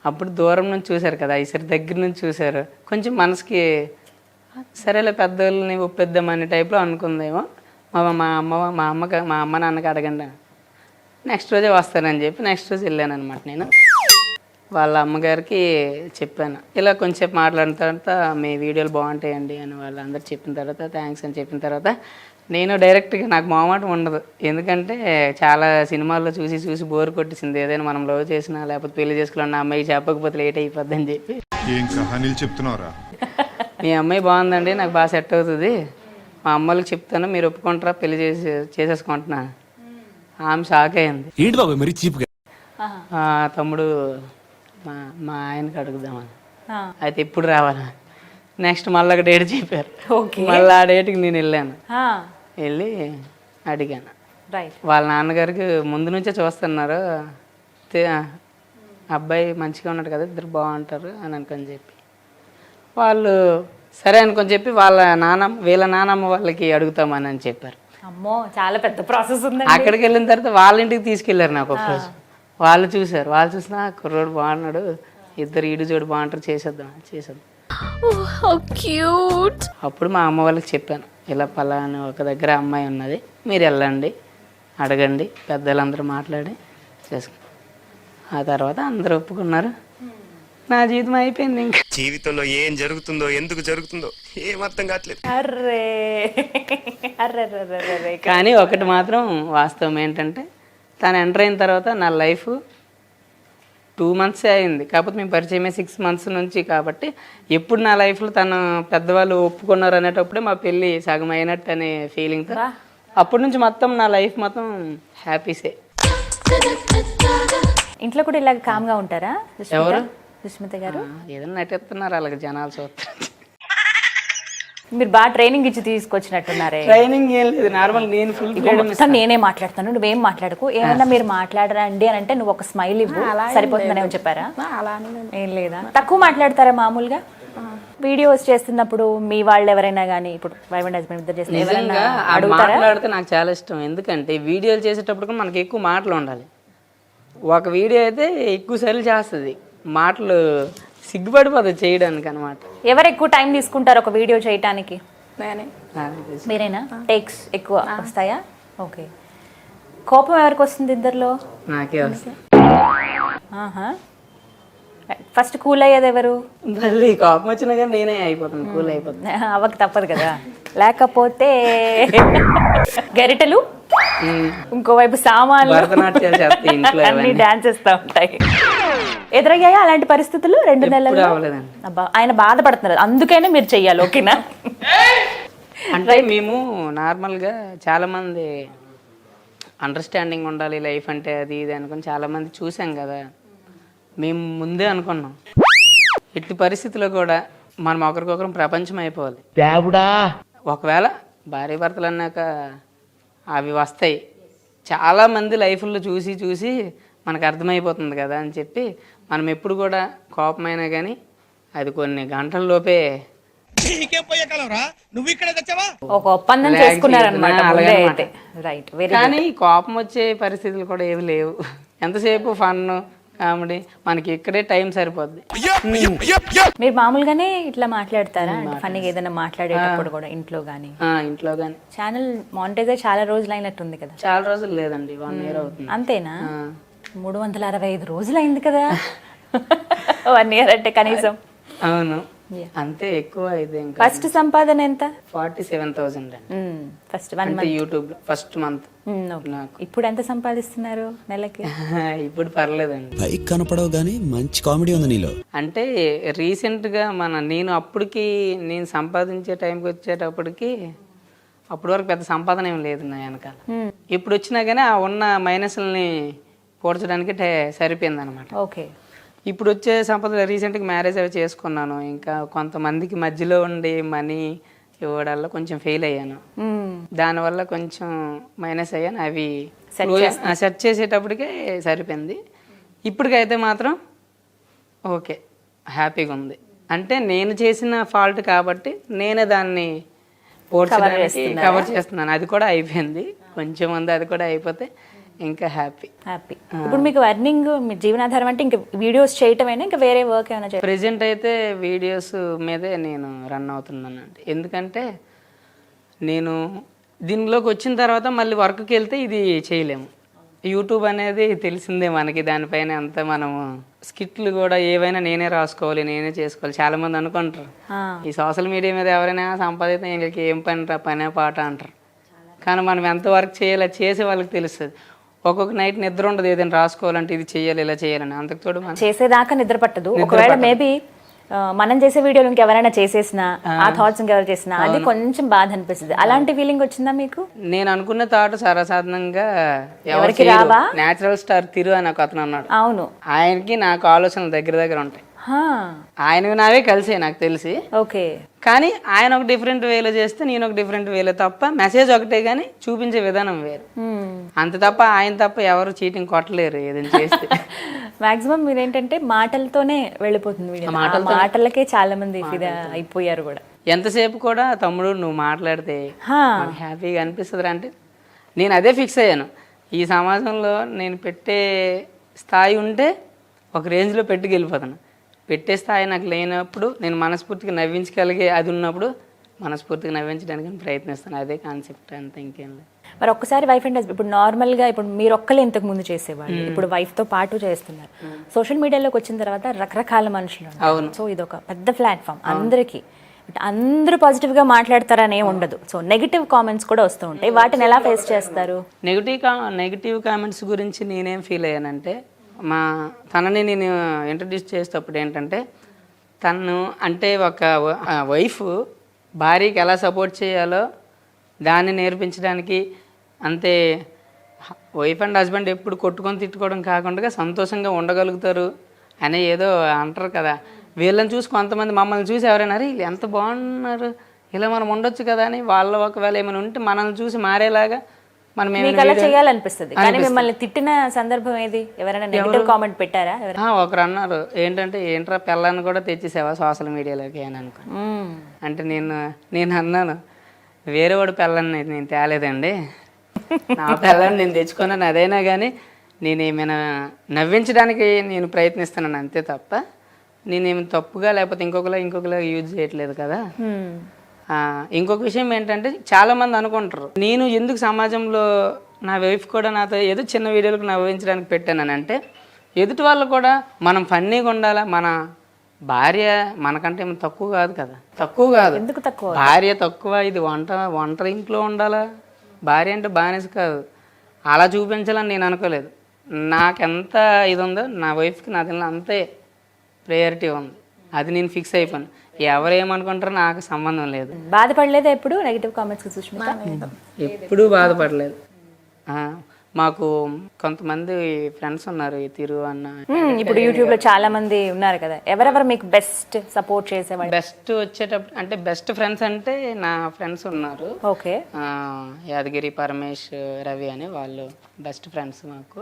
అప్పుడు దూరం నుంచి చూశారు కదా, ఈసారి దగ్గర నుంచి చూశారు, కొంచెం మనసుకి సరేలే పెద్దోళ్ళని ఒప్పిద్దామనే టైప్లో అనుకుందేమో. మా అమ్మ నాన్నకి అడగండి. నెక్స్ట్ రోజే వస్తానని చెప్పి నెక్స్ట్ రోజు వెళ్ళాను అనమాట. నేను వాళ్ళ అమ్మగారికి చెప్పాను, ఇలా కొంచెంసేపు మాట్లాడిన తర్వాత మీ వీడియోలు బాగుంటాయండి అని వాళ్ళందరూ చెప్పిన తర్వాత థ్యాంక్స్ అని చెప్పిన తర్వాత నేను డైరెక్ట్గా, నాకు మొహమాటం ఉండదు, ఎందుకంటే చాలా సినిమాల్లో చూసి బోర్ కొట్టేసింది. ఏదైనా మనం లవ్ చేసినా లేకపోతే పెళ్లి చేసుకున్న అమ్మాయి చెప్పకపోతే లేట్ అయిపోద్ది అని చెప్పి, ఏం కహానీలు చెప్తున్నారా, మీ అమ్మాయి బాగుందండి, నాకు బాగా సెట్ అవుతుంది, మా అమ్మలకు చెప్తాను, మీరు ఒప్పుకుంటారా పెళ్లి చేసేసుకుంటున్నా. ఆమె షాక్ అయింది. ఏంటి బాబు మరి చీప్గా. తమ్ముడు మా ఆయనకి అడుగుదామని. అయితే ఇప్పుడు రావాలా, నెక్స్ట్ మళ్ళీ ఒక డేట్ చెప్పారు. మళ్ళీ ఆ డేట్కి నేను వెళ్ళాను, వెళ్ళి అడిగాను. వాళ్ళ నాన్నగారికి ముందు నుంచే చూస్తున్నారు, అబ్బాయి మంచిగా ఉన్నాడు కదా, ఇద్దరు బాగుంటారు అని అనుకొని చెప్పి వాళ్ళు సరే అనుకొని చెప్పి వీళ్ళ నానమ్మ వాళ్ళకి అడుగుతామని అని చెప్పారు. అమ్మో చాలా పెద్ద ప్రాసెస్ ఉంది. అక్కడికి వెళ్ళిన తర్వాత వాళ్ళ ఇంటికి తీసుకెళ్లారు నాకు ఒక రోజు. వాళ్ళు చూసారు, వాళ్ళు చూసినా కుర్రోడు బాగున్నాడు, ఇద్దరు ఈడు జోడు బాగుంటారు, చేసేద్దాం. క్యూట్. అప్పుడు మా అమ్మ వాళ్ళకి చెప్పాను, ఇలా పలానా ఒక దగ్గర అమ్మాయి ఉన్నది, మీరు వెళ్ళండి, అడగండి, పెద్దలందరూ మాట్లాడి చేసుకున్నాం. ఆ తర్వాత అందరూ ఒప్పుకున్నారు, నా జీవితం అయిపోయింది. ఇంకా జీవితంలో ఏం జరుగుతుందో ఎందుకు జరుగుతుందో ఏం అర్థం కావట్లేదు. Array array. కానీ ఒకటి మాత్రం వాస్తవం ఏంటంటే, తను ఎంటర్ అయిన తర్వాత నా లైఫ్ 2 months అయింది, కాకపోతే మేము పరిచయమే 6 months నుంచి. కాబట్టి ఎప్పుడు నా లైఫ్లో తను పెద్దవాళ్ళు ఒప్పుకున్నారు అనేటప్పుడే మా పెళ్ళి సగం అయినట్టు అనే ఫీలింగ్తో అప్పటి నుంచి మొత్తం నా లైఫ్ మొత్తం హ్యాపీసే. ఇంట్లో కూడా ఇలాగ కామ్గా ఉంటారా ఎవరు? సుష్మిత గారు. ఏదైనా నటిస్తున్నారు, అలాగే జనాలు చూస్తారు. మీరు బాగా ట్రైనింగ్ ఇచ్చి తీసుకొచ్చినట్టున్నారే. ట్రైనింగ్ ఏం లేదు, నార్మల్ నేను ఫుల్ మొత్తం నేనే మాట్లాడతాను, నువ్వేం మాట్లాడకు, ఏమన్నా మీరు మాట్లాడరండి అని అంటే నువ్వు ఒక స్మైల్ ఇవ్వు సరిపోతుందని చెప్పారా? ఏం లేదా? తక్కువ మాట్లాడతారా మామూలుగా? వీడియోస్ చేస్తున్నప్పుడు మీ వాళ్ళు ఎవరైనా కానీ, ఇప్పుడు వైఫ్ అండ్ హస్బెండ్ ఇద్దరు చేసిన ఎవరైనా అడుగుతారా? మాట్లాడితే నాకు చాలా ఇష్టం, ఎందుకంటే వీడియోలు చేసేటప్పుడు కూడా మనకి ఎక్కువ మాటలు ఉండాలి. ఒక వీడియో అయితే ఎక్కువ సార్లు చేస్తుంది, మాటలు సిగ్గుపడిపోతుంది చేయడానికి అనమాట. ఎవరు ఎక్కువ టైం తీసుకుంటారు ఒక వీడియో చేయటానికి? నేనే. మీరేనా? టేక్స్ ఎక్కువ వస్తాయా? ఓకే. కోపం ఎవరికి వస్తుంది ఇద్దరిలో? నాకే వస్తుంది. ఫస్ట్ కూల్ అయ్యేది ఎవరు? మళ్ళీ కోపం వచ్చినా కానీ నేనే అయిపోతాను, కూల్ అయిపోతుంది. అవ్వక తప్పదు కదా, లేకపోతే గరిటెలు, ఇంకోవైపు సామాన్లు, భరతనాట్యాలు చేస్తాయి ఇంట్లో, అన్ని డాన్స్ చేస్తూ ఉంటాయి. ఎదురయ్యాయా అలాంటి పరిస్థితులు 2 నెలలు? అబ్బా, ఆయన బాధపడుతున్నారు, అందుకైనా మీరు చెయ్యాలి. ఓకేనా? అంటే మేము నార్మల్గా చాలామంది అండర్స్టాండింగ్ ఉండాలి లైఫ్ అంటే అది ఇది అనుకుని చాలామంది చూసాం కదా, మేము ముందే అనుకున్నాం ఇట్టి పరిస్థితిలో కూడా మనం ఒకరికొకరు ప్రపంచం అయిపోవాలి. ఒకవేళ భార్య భర్తలు అన్నాక అవి వస్తాయి, చాలామంది లైఫ్లో చూసి చూసి మనకు అర్థమైపోతుంది కదా అని చెప్పి మనం ఎప్పుడు కూడా కోపమైనా కానీ అది కొన్ని గంటల్లోపే ఒక ఒప్పందం చేసుకున్నారన్నమాట. కానీ కోపం వచ్చే పరిస్థితులు కూడా ఏమి లేవు, ఎంతసేపు ఫన్ కామెడీ, మనకి ఇక్కడే టైం సరిపోద్ది. మీరు మామూలుగానే ఇట్లా మాట్లాడతారా? ఫన్నీగా ఏదైనా మాట్లాడేటప్పుడు కూడా ఇంట్లో కానీ? ఇంట్లో కానీ. ఛానల్ మానిటైజ్ చాలా రోజులు అయినట్టుంది కదా? చాలా రోజులు లేదండి, 1 year అవుతుంది. అంతేనా? 365 రోజులు అయింది కదా 1 year అంటే కనీసం. అవును, అంతే, ఎక్కువ అయితే. ఫస్ట్ సంపాదన ఎంత? 47,000 ఫస్ట్ 1 month యూట్యూబ్ లో ఫస్ట్ మంత్. ఇప్పుడు ఎంత సంపాదిస్తున్నారు నెలకి? ఇప్పుడు పర్లేదండి, పైకి కనపడవు కానీ మంచి కామెడీ ఉంది నీలో. అంటే రీసెంట్ గా నేను అప్పటికి నేను సంపాదించే టైంకి వచ్చేటప్పటికి అప్పటి వరకు పెద్ద సంపాదన ఏం లేదు నా వెనకాల. ఇప్పుడు వచ్చినా కానీ ఆ ఉన్న మైనస్ని పోడ్చడానికి సరిపోయింది అనమాట. ఓకే. ఇప్పుడు వచ్చే సంపద రీసెంట్గా మ్యారేజ్ అవి చేసుకున్నాను, ఇంకా కొంతమందికి మధ్యలో ఉండి మనీ ఇవ్వడాల్లో కొంచెం ఫెయిల్ అయ్యాను, దానివల్ల కొంచెం మైనస్ అయ్యాను. అవి సెట్ చేసేటప్పటికే సరిపోయింది. ఇప్పటికైతే మాత్రం ఓకే, హ్యాపీగా ఉంది. అంటే నేను చేసిన ఫాల్ట్ కాబట్టి నేనే దాన్ని కవర్ చేస్తున్నాను, అది కూడా అయిపోయింది. కొంచెం ఉంది, అది కూడా అయిపోతే ఇంకా హ్యాపీ. ఇప్పుడు మీకు ఎర్నింగ్, మీ జీవనాధారం అంటే ఇంకా వీడియోస్ చేయటమేనా, ఇంకా వేరే వర్క్ ఏమైనా? ప్రెజెంట్ అయితే వీడియోస్ మీదే నేను రన్ అవుతున్నానండి, ఎందుకంటే నేను దీనిలోకి వచ్చిన తర్వాత మళ్ళీ వర్క్కి వెళ్తే ఇది చేయలేము. యూట్యూబ్ అనేది తెలిసిందే మనకి, దానిపైన అంతా మనము స్కిట్లు కూడా ఏవైనా నేనే రాసుకోవాలి, నేనే చేసుకోవాలి. చాలా మంది అనుకుంటారు ఈ సోషల్ మీడియా మీద ఎవరైనా సంపాదితే వీళ్ళకి ఏం పనే పాట అంటారు, కానీ మనం ఎంత వర్క్ చేయాలి చేసే వాళ్ళకి తెలుస్తుంది. ఒక్కొక్క నైట్ నిద్ర ఉండదు, ఏదైనా రాసుకోవాలంటే ఇది చేయాలి ఇలా చేయాలని. అంతకు తోడు చేసేదాకా నిద్ర పట్టదు. ఒకవేళ మేబీ మనం చేసే వీడియోలు ఇంకెవరైనా చేసేసినా, ఆ థాట్స్ ఇంకెవరు చేసినా, అది కొంచెం బాధ అనిపిస్తుంది. అలాంటి ఫీలింగ్ వచ్చిందా మీకు? నేను అనుకున్న థాట్ సర్వసాధారణంగా ఎవరికి రావా? నేచురల్ స్టార్ తిరు అని ఒక అతను అన్నాడు. అవును, ఆయనకి నాకు ఆలోచనలు దగ్గర ఉంటాయి. ఆయనవి నావే కలిసే నాకు తెలిసి. ఓకే. కానీ ఆయన ఒక డిఫరెంట్ వేలో చేస్తే నేను ఒక డిఫరెంట్ వేలో, తప్ప మెసేజ్ ఒకటే కానీ చూపించే విధానం వేరు. అంత తప్ప ఆయన తప్ప ఎవరు చీటింగ్ కొట్టలేరు ఏదైనా చేస్తే. మాక్సిమం మీరేంటంటే మాటలతోనే వెళ్ళిపోతుంది వీడియో, మాటలకే చాలా మంది ఫిదా అయిపోయారు కూడా. ఎంతసేపు కూడా తమ్ముడు నువ్వు మాట్లాడితే హ్యాపీగా అనిపిస్తుంది అంటే నేను అదే ఫిక్స్ అయ్యాను. ఈ సమాజంలో నేను పెట్టే స్థాయి ఉంటే ఒక రేంజ్లో పెట్టుకెళ్ళిపోతాను. పెట్టే స్థాయి నాకు లేనప్పుడు నేను మనస్ఫూర్తిగా నవ్వించగలిగే అది ఉన్నప్పుడు మనస్ఫూర్తిగా నవ్వించడానికి ప్రయత్నిస్తాను. అదే కాన్సెప్ట్ అంత, ఇంకేం లేదు. మరి ఒక్కసారి వైఫ్ అండ్ హస్బెండ్ ఇప్పుడు నార్మల్గా ఇప్పుడు మీరు ఒక్కలే ఇంతకు ముందు చేసేవాళ్ళు, ఇప్పుడు వైఫ్తో పాటు చేస్తున్నారు. సోషల్ మీడియాలోకి వచ్చిన తర్వాత రకరకాల మనుషులు ఉన్నారు. అవును. సో ఇది ఒక పెద్ద ప్లాట్ఫామ్ అందరికీ. అందరూ పాజిటివ్గా మాట్లాడతారనే ఉండదు. సో నెగిటివ్ కామెంట్స్ కూడా వస్తూ ఉంటాయి. వాటిని ఎలా ఫేస్ చేస్తారు? నెగిటివ్ కామెంట్స్ గురించి నేనేం ఫీల్ అయ్యానంటే, తనని నేను ఇంట్రడ్యూస్ చేసేటప్పుడు ఏంటంటే, తను అంటే ఒక వైఫ్ భార్యకి ఎలా సపోర్ట్ చేయాలో దాన్ని నేర్పించడానికి, అంతే వైఫ్ అండ్ హస్బెండ్ ఎప్పుడు కొట్టుకొని తిట్టుకోవడం కాకుండా సంతోషంగా ఉండగలుగుతారు అని ఏదో అంటారు కదా. వీళ్ళని చూసి కొంతమంది మమ్మల్ని చూసి ఎవరైనా వీళ్ళు ఎంత బాగున్నారు, ఇలా మనం ఉండొచ్చు కదా అని వాళ్ళ ఒకవేళ ఏమైనా ఉంటే మనల్ని చూసి మారేలాగా మనం అలా చేయాలనిపిస్తుంది. కానీ మిమ్మల్ని తిట్టిన సందర్భం ఏది? ఎవరైనా నెగిటివ్ కామెంట్ పెట్టారా? ఒకరు అన్నారు ఏంటంటే, ఏంట్రా పిల్లని కూడా తెచ్చేసావా సోషల్ మీడియాలోకి అని అనుకో. అంటే నేను అన్నాను, వేరే వాడు పిల్లని నేను తేలేదండి, నా పిల్లని నేను తెచ్చుకున్నాను. అదైనా కానీ నేను ఏమైనా నవ్వించడానికి నేను ప్రయత్నిస్తున్నాను అంతే తప్ప నేనేమి తప్పుగా లేకపోతే ఇంకొకలా యూజ్ చేయట్లేదు కదా. ఇంకొక విషయం ఏంటంటే, చాలామంది అనుకుంటారు నేను ఎందుకు సమాజంలో నా వైఫ్ కూడా నాతో ఏదో చిన్న వీడియోలకు నవ్వించడానికి పెట్టానని. అంటే ఎదుటి వాళ్ళు కూడా మనం ఫన్నీగా ఉండాలా, మన భార్య మనకంటే ఏమి తక్కువ కాదు కదా. తక్కువ కాదు, ఎందుకు తక్కువ? భార్య తక్కువ, ఇది వంట ఇంట్లో ఉండాలా, భార్య అంటే బానిస కాదు, అలా చూపించాలని నేను అనుకోలేదు. నాకెంత ఇది ఉందో నా వైఫ్కి నా దీనిలో అంతే ప్రయారిటీ ఉంది. అది నేను ఫిక్స్ అయిపోయాను. ఎవరేమనుకుంటారో నాకు సంబంధం లేదు. బాధపడలేదా ఎప్పుడు నెగిటివ్ కామెంట్స్ చూసి? ఎప్పుడూ బాధపడలేదు. మాకు కొంతమంది ఫ్రెండ్స్ ఉన్నారు, ఈ తిరు అన్న. ఇప్పుడు యూట్యూబ్ లో చాలా మంది ఉన్నారు కదా, ఎవరెవరు మీకు బెస్ట్ సపోర్ట్ చేసేవాళ్ళు? బెస్ట్ వచ్చేటప్పుడు అంటే బెస్ట్ ఫ్రెండ్స్ అంటే నా ఫ్రెండ్స్ ఉన్నారు. ఓకే. యాదగిరి, పరమేష్, రవి అని వాళ్ళు బెస్ట్ ఫ్రెండ్స్ మాకు.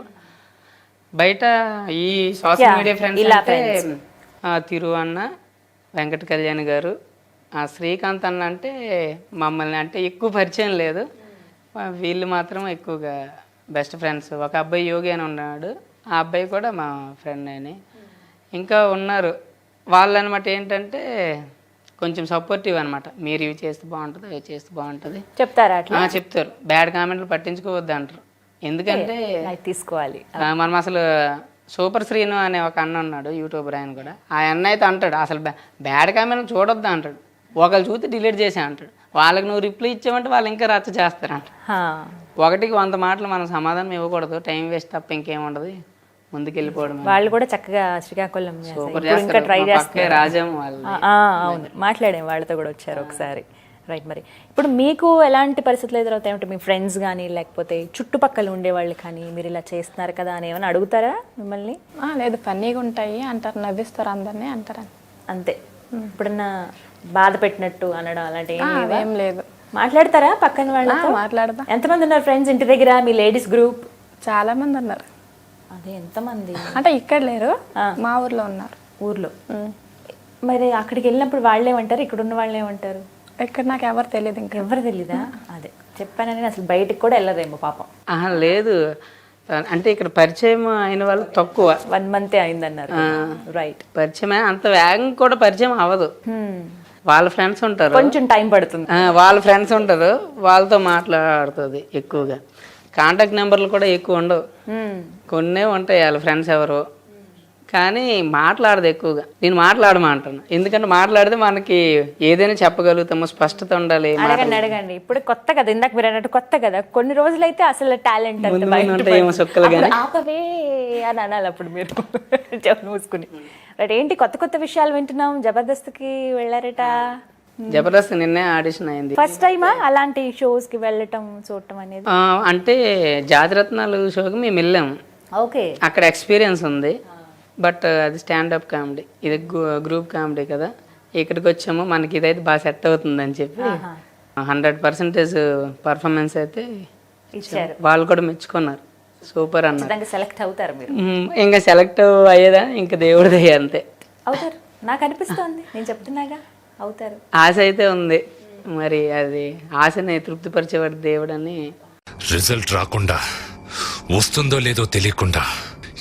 బయట ఈ సోషల్ మీడియా ఫ్రెండ్స్ అంటే తిరు అన్న, వెంకట కళ్యాణ్ గారు, శ్రీకాంత్ అన్న అంటే మమ్మల్ని అంటే ఎక్కువ పరిచయం లేదు, వీళ్ళు మాత్రం ఎక్కువగా బెస్ట్ ఫ్రెండ్స్. ఒక అబ్బాయి యోగి అని ఉన్నాడు, ఆ అబ్బాయి కూడా మా ఫ్రెండ్ అని. ఇంకా ఉన్నారు వాళ్ళు అనమాట. ఏంటంటే కొంచెం సపోర్టివ్ అనమాట. మీరు ఇవి చేస్తే బాగుంటుంది, అవి చేస్తే బాగుంటుంది చెప్తారా? అట్లా చెప్తారు. బ్యాడ్ కామెంట్లు పట్టించుకోవద్దు అంటారు. ఎందుకంటే తీసుకోవాలి మనం అసలు సూపర్ శ్రీను అనే ఒక అన్న ఉన్నాడు, యూట్యూబర్. ఆయన కూడా ఆ అన్న అయితే అంటాడు అసలు బ్యాడ్ కామెంట్ చూడొద్దు అంటాడు. ఒకళ్ళు చూస్తే డిలీట్ చేసే అంటాడు. వాళ్ళకి నువ్వు రిప్లై ఇచ్చామంటే వాళ్ళు ఇంకా రచ్చ చేస్తారంట. 1కి 100 మాటలు మనం సమాధానం ఇవ్వకూడదు. టైం వేస్ట్ తప్ప ఇంకేముండదు, ముందుకు వెళ్ళిపోవడం. వాళ్ళు కూడా చక్కగా శ్రీకాకుళం సూపర్ చేస్తారు. ట్రై చేస్తారు. రాజం వాళ్ళు. అవును, మాట్లాడాం వాళ్ళతో కూడా, వచ్చారు ఒకసారి. రైట్. మరి ఇప్పుడు మీకు ఎలాంటి పరిస్థితులు ఎదురవుతాయి అంటే, మీ ఫ్రెండ్స్ కానీ లేకపోతే చుట్టుపక్కల ఉండేవాళ్ళు కానీ మీరు ఇలా చేస్తున్నారు కదా అని ఏమైనా అడుగుతారా మిమ్మల్ని? లేదు, ఫన్నీగా ఉంటాయి అంటారు, నవ్విస్తారు అందరినీ అంటారు అంతే. ఇప్పుడన్నా బాధ పెట్టినట్టు అనడం అలాంటి ఏం లేదు. మాట్లాడతారా పక్కన వాళ్ళతో? మాట్లాడతా. ఎంతమంది ఉన్నారు ఫ్రెండ్స్ ఇంటి దగ్గర, మీ లేడీస్ గ్రూప్? చాలా మంది ఉన్నారు. అదే ఎంతమంది అంటే ఇక్కడ లేరు, మా ఊర్లో ఉన్నారు. ఊర్లో. మరి అక్కడికి వెళ్ళినప్పుడు వాళ్ళు ఏమంటారు, ఇక్కడ ఉన్న వాళ్ళు ఏమంటారు? ఇక్కడ నాకు ఎవరు తెలియదు, ఇంకా ఎవరు తెలీదా? అదే చెప్పానని అసలు బయటకు కూడా వెళ్ళదేమో పాపం. లేదు, అంటే ఇక్కడ పరిచయం అయిన వాళ్ళు తక్కువ. 1 month అయిందన్నారు. రైట్. పరిచయం అంత వేగంగా కూడా పరిచయం అవ్వదు. వాళ్ళ ఫ్రెండ్స్ ఉంటారు, కొంచెం టైం పడుతుంది. వాళ్ళ ఫ్రెండ్స్ ఉంటారు, వాళ్ళతో మాట్లాడుతుంది ఎక్కువగా. కాంటాక్ట్ నెంబర్లు కూడా ఎక్కువ ఉండవు, కొన్నే ఉంటాయి వాళ్ళ ఫ్రెండ్స్ ఎవరు. కానీ మాట్లాడదు ఎక్కువగా. నేను మాట్లాడమంటాను, ఎందుకంటే మాట్లాడితే మనకి ఏదైనా చెప్పగలుగుతాము, స్పష్టత ఉండాలి. అడగండి. ఇప్పుడు కొత్త కదా, ఇందాక మీరు అన్నట్టు కొత్త కదా, కొన్ని రోజులైతే అసలు టాలెంట్ ఆపవే అని అనాలి అప్పుడు మీరు చెప్పు మూసుకుని. రైట్. ఏంటి కొత్త విషయాలు వింటున్నాం? జబర్దస్త్కి వెళ్ళారట? జబర్దస్త్ నిన్నే ఆడిషన్ అయింది. ఫస్ట్ టైమా అలాంటి షోస్ కి వెళ్ళటం, చూడటం అనేది? అంటే జాతిరత్నాలు షోకి మేము వెళ్ళాము. ఓకే. అక్కడ ఎక్స్పీరియన్స్ ఉంది, బట్ అది స్టాండప్ కామెడీ, ఇది గ్రూప్ కామెడీ కదా. ఇక్కడికి వచ్చాము, మనకి ఇదైతే బాగా సెట్ అవుతుంది అని చెప్పి 100% పర్ఫార్మెన్స్ అయితే ఇచ్చారు. వాళ్ళు కూడా మెచ్చుకున్నారు, సూపర్ అన్నారు. సెలెక్ట్ అవుతారు మీరు? ఇంకా సెలెక్ట్ అయ్యేదా ఇంకా దేవుడిదే, అంతే. అవుతారు నాకు అనిపిస్తోంది, నేను చెప్తున్నాగా అవుతారు. ఆశ అయితే ఉంది, మరి అది ఆశని తృప్తిపరిచేవాడు దేవుడు అని. రిజల్ట్ రాకుండా, వస్తుందో లేదో తెలియకుండా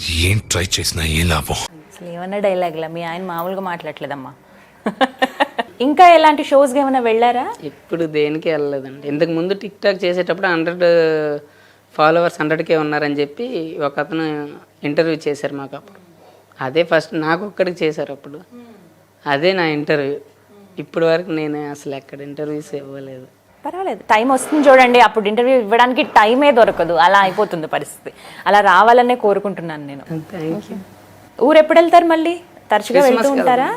ఏం ట్రై చేసినా ఏం లాభం? అసలు ఏమన్నా డైలాగ్లా మీ ఆయన మామూలుగా మాట్లాడలేదమ్మా. ఇంకా ఎలాంటి షోస్కి ఏమైనా వెళ్ళారా? ఇప్పుడు దేనికి వెళ్ళలేదండి. ఇంతకు ముందు టిక్ టాక్ చేసేటప్పుడు 100 ఫాలోవర్స్ 100K ఉన్నారని చెప్పి ఒక అతను ఇంటర్వ్యూ చేశారు మాకు. అప్పుడు అదే ఫస్ట్ నాకు ఒక్కడికి చేశారు. అప్పుడు అదే నా ఇంటర్వ్యూ. ఇప్పటి వరకు నేను అసలు ఎక్కడ ఇంటర్వ్యూస్ ఇవ్వలేదు. పర్వాలేదు, టైం వస్తుంది చూడండి. అప్పుడు ఇంటర్వ్యూ ఇవ్వడానికి టైమే దొరకదు, అలా అయిపోతుంది పరిస్థితి. అలా రావాలనే కోరుకుంటున్నాను నేను. Thank you. ఊరు ఎప్పుడు వెళ్తారు మళ్ళీ? తరచుగా వెళ్తూ క్రిస్మస్కి ఉంటారా?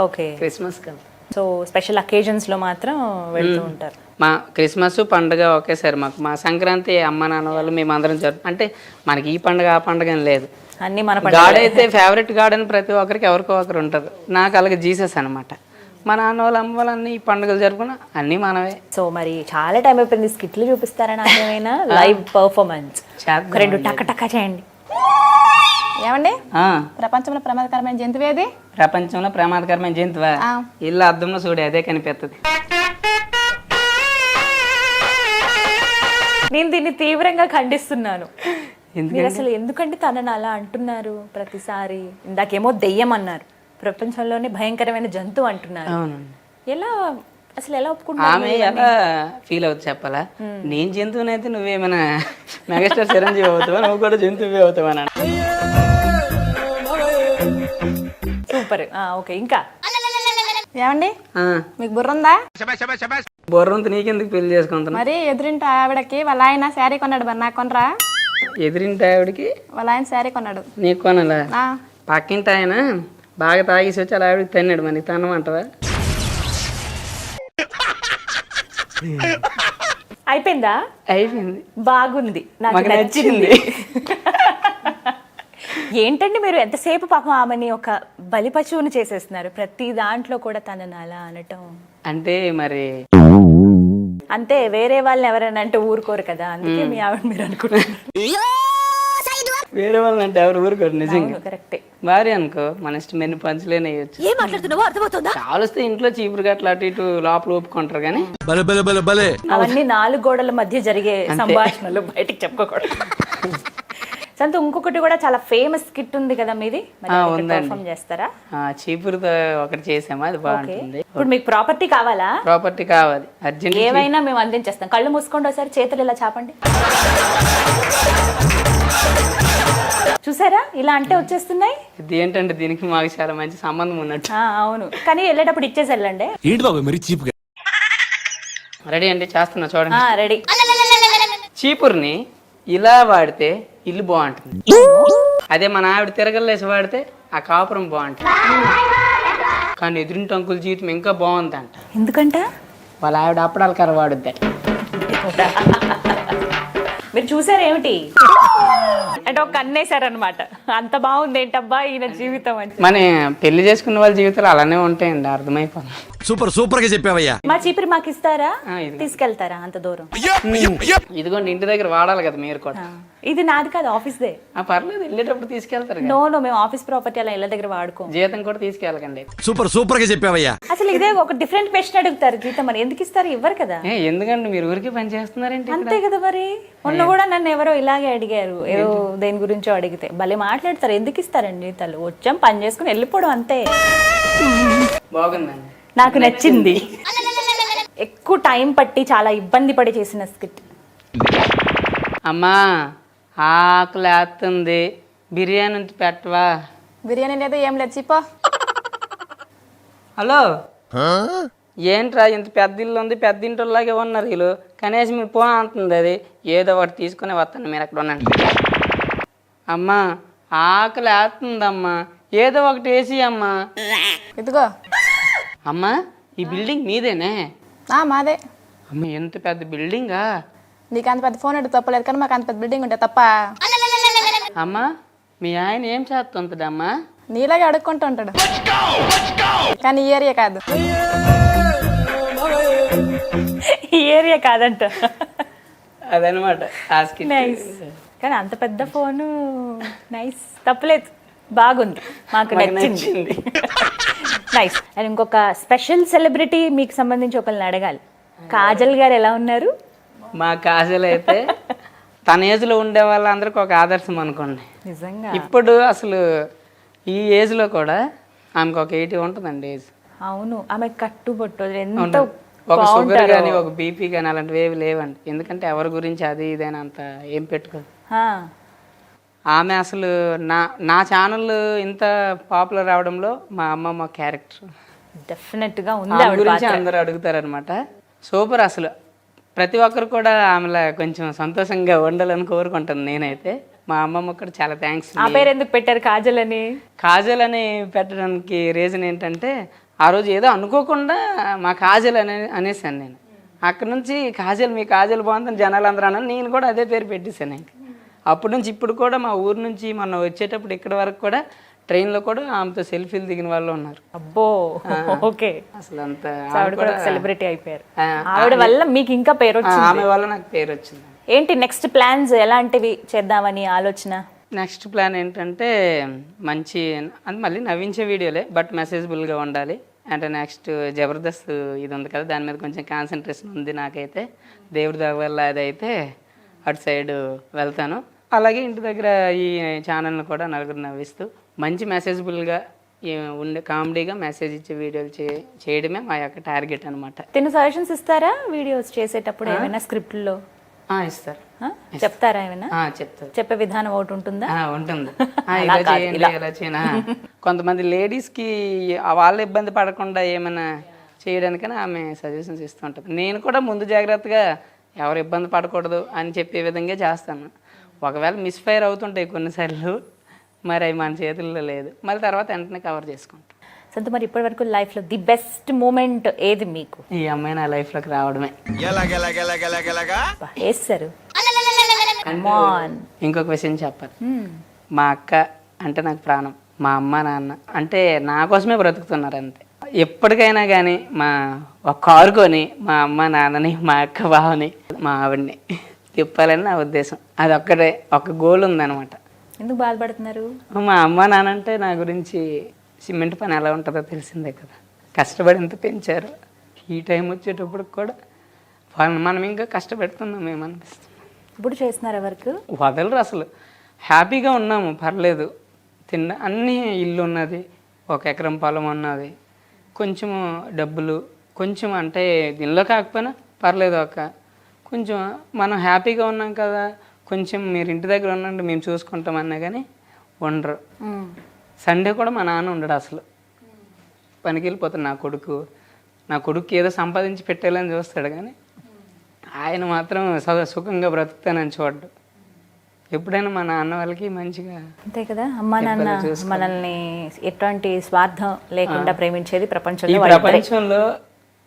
ఓకే. క్రిస్మస్ కదా. సో స్పెషల్ అకేజన్స్లో మాత్రం వెళ్తూ ఉంటారు. మా క్రిస్మస్ పండుగ ఒకేసారి మాకు. మా సంక్రాంతి అమ్మ నాన్న వాళ్ళు మేమందరం అంటే మనకి ఈ పండుగ ఆ పండుగ అని లేదు. అన్నీ మన గాడ్ అయితే ఫేవరెట్ గాడ్ అని ప్రతి ఒక్కరికి ఎవరికో ఒకరు ఉంటారు. నాకు అలాగే జీసస్ అనమాట. మా నాన్న వాళ్ళు అమ్మ వాళ్ళు అన్ని పండుగలు జరుపుకున్నా అన్నీ మనవే. సో మరి చాలా టైం అయిపోయింది. స్కిట్లు చూపిస్తారా నాకు ఏమైనా? లైవ్ పర్ఫార్మెన్స్ రెండు టక్క టక్క చేయండి. ఏమండి, ప్రపంచంలో ప్రమాదకరమైన జంతువు ఏది? ప్రపంచంలో ప్రమాదకరమైన జంతువా? ఇల్లు అద్దంలో చూడే అదే కనిపిస్తుంది. నేను దీన్ని తీవ్రంగా ఖండిస్తున్నాను. మీరు అసలు ఎందుకంటే తనని అలా అంటున్నారు ప్రతిసారి? ఇందాకేమో దెయ్యం అన్నారు, ప్రపంచంలోనే భయంకరమైన జంతువు అంటున్నారు. ఎలా అసలు ఎలా ఒప్పుకుంటారు? ఆమె ఎలా ఫీల్ అవుతుంది చెప్పాలా? నేను జంతువునైతే నువ్వేమైనా మెగాస్టార్ చిరంజీవి అవుతావా? నువ్వు కూడా జంతువు అవుతావా? సూపర్. ఓకే, ఇంకా ఏమండి, మీకు బుర్ర ఉందా? బుర్రంత నీకెందుకు పెళ్లి చేసుకుంటున్నా? మరి ఎదురింటి ఆవిడకి వాళ్ళ ఆయన శారీ కొన్నాడు, మరి నాకు కొనరా? ఎదురింటి ఆవిడకి వాళ్ళ ఆయన శారీ కొన్నాడు, నీకు కొనాలా? పక్కింటి ఆయన బాగా తాగేసి వచ్చి అలా ఆవిడకి తన్నాడు, మరి తనమంటవా? అయిపోయిందా? అయిపోయింది. బాగుంది, నాకు నచ్చింది. ఏంటండి మీరు ఎంతసేపు పాపం ఆమెని ఒక బలిపశువుని చేసేస్తున్నారు. ప్రతి దాంట్లో కూడా తనని అలా అనటం అంటే మరి అంతే. వేరే వాళ్ళని ఎవరైనా అంటే ఊరుకోరు కదా, అందుకే మీ ఆవిడ మీరు అనుకుంటున్నారు. వేరే వాళ్ళని అంటే ఎవరు ఊరుకోరు. నిజంగా కరెక్టే. భార్య అనుకో మన ఇష్టం ఎన్ని పంచులేని వేయచ్చు. ఏం మాట్లాడుతున్నావో అర్థమవుతుందా? కావలిస్తే ఇంట్లో చీపురు గట్ల అటు ఇటు లోపల ఒప్పుకుంటారు కానీ అవన్నీ 4 గోడల మధ్య జరిగే సంభాషణలు బయటికి చెప్పుకోకూడదు. సంత ఇంకొకటి కూడా చాలా ఫేమస్ స్కిట్ ఉంది కదా మీది, పర్ఫామ్ చేస్తారా? చీపురుతో ఒకటి చేసామా, అది బాగుంటుంది. ఇప్పుడు మీకు ప్రాపర్టీ కావాలా? ప్రాపర్టీ కావాలి అర్జెంట్. ఏమైనా మేము అందించేస్తాం. కళ్ళు మూసుకోండి ఒకసారి, చేతులు ఇలా చాపండి. చూసారా, ఇలా అంటే వచ్చేస్తున్నాయి. ఇది ఏంటంటే దీనికి మాకు చాలా మంచి సంబంధం ఉన్నట్టు. అవును, కానీ వెళ్ళేటప్పుడు ఇచ్చేసి వెళ్ళండి. రెడీ అండి, చేస్తున్నా చూడండి. రెడీ. చీపురుని ఇలా వాడితే ఇల్లు బాగుంటుంది. అదే మన ఆవిడ తిరగలేసి వాడితే ఆ కాపురం బాగుంటుంది. కానీ ఎదురింటి అంకుల జీవితం ఇంకా బాగుంది అంట. ఎందుకంట? వాళ్ళ ఆవిడ అప్పడాల కర్ర వాడుద్ది. మీరు చూసారేమిటి అంటే ఒక కన్నేశారనమాట. అంత బాగుంది ఏంటబ్బా ఈయన జీవితం అంటే. మన పెళ్లి చేసుకున్న వాళ్ళ జీవితాలు అలానే ఉంటాయండి, అర్థమైపోయింది. సూపర్ గా చెప్పావయ్యా. మా చీపురు మాకు ఇస్తారా? తీసుకెళ్తారా అంత దూరం? ఇదిగోండి, ఇంటి దగ్గర వాడాలి కదా మీరు కూడా. ఇది నాది కాదు, ఆఫీస్ దే. పర్లేదు, వెళ్ళేటప్పుడు తీసుకెళ్తారు. నో, మేము ఆఫీస్ ప్రాపర్టీ అలా ఇళ్ళ దగ్గర వాడుకో. జీతం కూడా తీసుకెళ్ళకండి. సూపర్ గా చెప్పావయ్యా. అసలు ఇదే ఒక డిఫరెంట్ క్వశ్చన్ అడుగుతారు, జీతం మరి ఎందుకు ఇస్తారు? ఇవ్వరు కదా. ఎందుకండి మీరు ఊరికి పని చేస్తున్నారేంటి? అంతే కదా మరి. మొన్న కూడా నన్ను ఎవరో ఇలాగే అడిగారు, ఏదో దేని గురించో అడిగితే. భలే మాట్లాడతారు. ఎందుకు ఇస్తారండి జీతాలు? వచ్చాం పని చేసుకుని వెళ్ళిపోవడం అంతే. బాగుందండి, నాకు నచ్చింది. ఎక్కువ టైం పట్టి చాలా ఇబ్బంది పడి చేసిన స్కిట్. అమ్మా ఆకలేస్తుంది, బిర్యానీ పెట్టవా? బిర్యానీ లేదు, ఏం లేదు, చెప్పో. హలో, ఏంట్రా ఇంత పెద్ద ఇల్లు ఉంది, పెద్ద ఇంటిలాగే ఉన్నారు వీళ్ళు. కనీసం మీరు ఫోన్ అంటుంది, అది ఏదో ఒకటి తీసుకుని వస్తాను, మీరు అక్కడ ఉండండి. అమ్మా ఆకలేస్తుందమ్మా, ఏదో ఒకటి వేసి అమ్మా. ఇదిగో అమ్మా, ఈ బిల్డింగ్ మీదేనే? మాదే. అమ్మ ఎంత పెద్ద బిల్డింగా? నీకు అంత పెద్ద ఫోన్ అంటే తప్పలేదు, కానీ మాకు అంత పెద్ద బిల్డింగ్ ఉంటే తప్ప. అమ్మా మీ ఆయన ఏం చేస్తుంటదమ్మా? నీలాగే అడుక్కుంటూ ఉంటాడు, కానీ ఈ ఏరియా కాదు. ఈ ఏరియా కాదంట. అదనమాట. నైస్. కానీ అంత పెద్ద ఫోను నైస్, తప్పలేదు, బాగుంది, మాకు నచ్చింది. నైస్. అండ్ ఇంకొక స్పెషల్ సెలబ్రిటీ మీకు సంబంధించి ఒకరిని అడగాలి. కాజల్ గారు ఎలా ఉన్నారు? మా కాజల్ అయితే తన ఏజ్లో ఉండే వాళ్ళందరికీ ఒక ఆదర్శం అనుకోండి. నిజంగా ఇప్పుడు అసలు ఈ ఏజ్లో కూడా ఆమెకు ఒక 80 ఉంటుందండి ఏజ్. అవును, ఆమె కట్టుబొట్టు ఎంత ఉంటుంది. ఒక షుగర్ కానీ ఒక బీపీ కానీ అలాంటివి ఏవి లేవండి. ఎందుకంటే ఎవరి గురించి అది ఇదని అంత ఏం పెట్టుకోదు. ఆమె అసలు నా ఛానల్ ఇంత పాపులర్ అవడంలో మా అమ్మమ్మ క్యారెక్టర్ డెఫినెట్గా ఆమె ఉంది. గురించి అందరూ అడుగుతారనమాట. సూపర్ అసలు. ప్రతి ఒక్కరు కూడా ఆమెలా కొంచెం సంతోషంగా ఉండాలని కోరుకుంటాను నేనైతే. మా అమ్మమ్మ కూడా చాలా థ్యాంక్స్. ఆ పేరు ఎందుకు పెట్టారు కాజల్ అని? కాజల్ అని పెట్టడానికి రీజన్ ఏంటంటే ఆ రోజు ఏదో అనుకోకుండా మా కాజల్ అనేసాను నేను. అక్కడ నుంచి కాజల్, మీ కాజల్ బాగుందని జనాలు అందరూ అన్నారు. నేను కూడా అదే పేరు పెట్టేశాను. ఇంకా అప్పటి నుంచి ఇప్పుడు కూడా మా ఊరు నుంచి మొన్న వచ్చేటప్పుడు ఇక్కడ వరకు కూడా ట్రైన్లో కూడా ఆమెతో సెల్ఫీలు దిగిన వాళ్ళు ఉన్నారు. అబ్బో, ఓకే. అసలు అంత ఆవిడ కూడా సెలబ్రిటీ అయిపోయారు. ఆవిడ వల్ల మీకు ఇంకా పేరు వచ్చింది. ఆమె వల్ల నాకు పేరు వచ్చింది. ఏంటి నెక్స్ట్ ప్లాన్స్, ఎలాంటివి చేద్దామని ఆలోచన? నెక్స్ట్ ప్లాన్ ఏంటంటే మంచి అది మళ్ళీ నవ్వించే వీడియోలే, బట్ మెసేజబుల్గా ఉండాలి. అంటే నెక్స్ట్ జబర్దస్త్ ఇది ఉంది కదా, దాని మీద కొంచెం కాన్సన్ట్రేషన్ ఉంది నాకైతే. దేవుడి దగ్గర వల్ల అదైతే అటు సైడ్ వెళ్తాను. అలాగే ఇంటి దగ్గర ఈ ఛానల్ని కూడా నలుగురు నవ్విస్తూ మంచి మెసేజబుల్గా ఉండే కామెడీగా మెసేజ్ ఇచ్చే వీడియోలు చేయడమే మా యొక్క టార్గెట్ అనమాట. తిను సజెషన్స్ ఇస్తారా వీడియోస్ చేసేటప్పుడు? ఏమైనా స్క్రిప్ట్లో ఇస్తారు, చెప్తారా ఏమైనా? చెప్తారు. చెప్పే విధానం ఒకటి ఉంటుందా? ఉంటుంది. ఇలా చేయండి, ఇలా చేయనా. కొంతమంది లేడీస్కి వాళ్ళ ఇబ్బంది పడకుండా ఏమైనా చేయడానికైనా ఆమె సజెషన్స్ ఇస్తూ ఉంటుంది. నేను కూడా ముందు జాగ్రత్తగా ఎవరు ఇబ్బంది పడకూడదు అని చెప్పే విధంగా చేస్తాను. ఒకవేళ మిస్ఫైర్ అవుతుంటాయి కొన్నిసార్లు, మరి అవి మన చేతుల్లో లేదు. మళ్ళీ తర్వాత వెంటనే కవర్ చేసుకుంటాం. సంత మరి ఇప్పటి వరకు లైఫ్లో ది బెస్ట్ మూమెంట్ ఏది మీకు? ఈ అమ్మాయి నా లైఫ్లోకి రావడమే. వేస్తారు. ఇంకొక విషయం చెప్పాలి. మా అక్క అంటే నాకు ప్రాణం. మా అమ్మ నాన్న అంటే నా కోసమే బ్రతుకుతున్నారు అంతే. ఎప్పటికైనా కానీ ఒక కారు కొని మా అమ్మ నాన్నని, మా అక్క బావని, మా ఆవిడని తిప్పాలని నా ఉద్దేశం. అది ఒక్కటే ఒక గోల్ ఉందన్నమాట. ఎందుకు బాధపడుతున్నారు? మా అమ్మ నాన్న అంటే నా గురించి సిమెంట్ పని ఎలా ఉంటుందో తెలిసిందే కదా. కష్టపడి ఎంత పెంచారు. ఈ టైం వచ్చేటప్పుడు కూడా వాళ్ళని మనం ఇంకా కష్టపెడుతున్నాం ఏమనిపిస్తుంది. ఇప్పుడు చేస్తున్నారు వర్క్? వదలరు అసలు. హ్యాపీగా ఉన్నాము, పర్లేదు. అన్నీ ఇల్లు ఉన్నది, 1 ఎకరం పొలం ఉన్నది, కొంచెము డబ్బులు, కొంచెం అంటే దీనిలో కాకపోయినా పర్లేదు, కొంచెం మనం హ్యాపీగా ఉన్నాం కదా, కొంచెం మీరు ఇంటి దగ్గర ఉన్నట్టు మేము చూసుకుంటామన్నా కానీ ఉండరు. సండే కూడా మా నాన్న ఉండడు అసలు. పనికి వెళ్ళిపోతాడు నా కొడుకు ఏదో సంపాదించి పెట్టేయాలని చూస్తాడు, కానీ ఆయన మాత్రం సుఖంగా బ్రతుకుతానని చూడ్డు. ఎప్పుడైనా మా నాన్న వాళ్ళకి మంచిగా అంతే కదా. అమ్మా నాన్న మనల్ని ఎటువంటి స్వార్థం లేకుండా ప్రేమించేది ప్రపంచంలో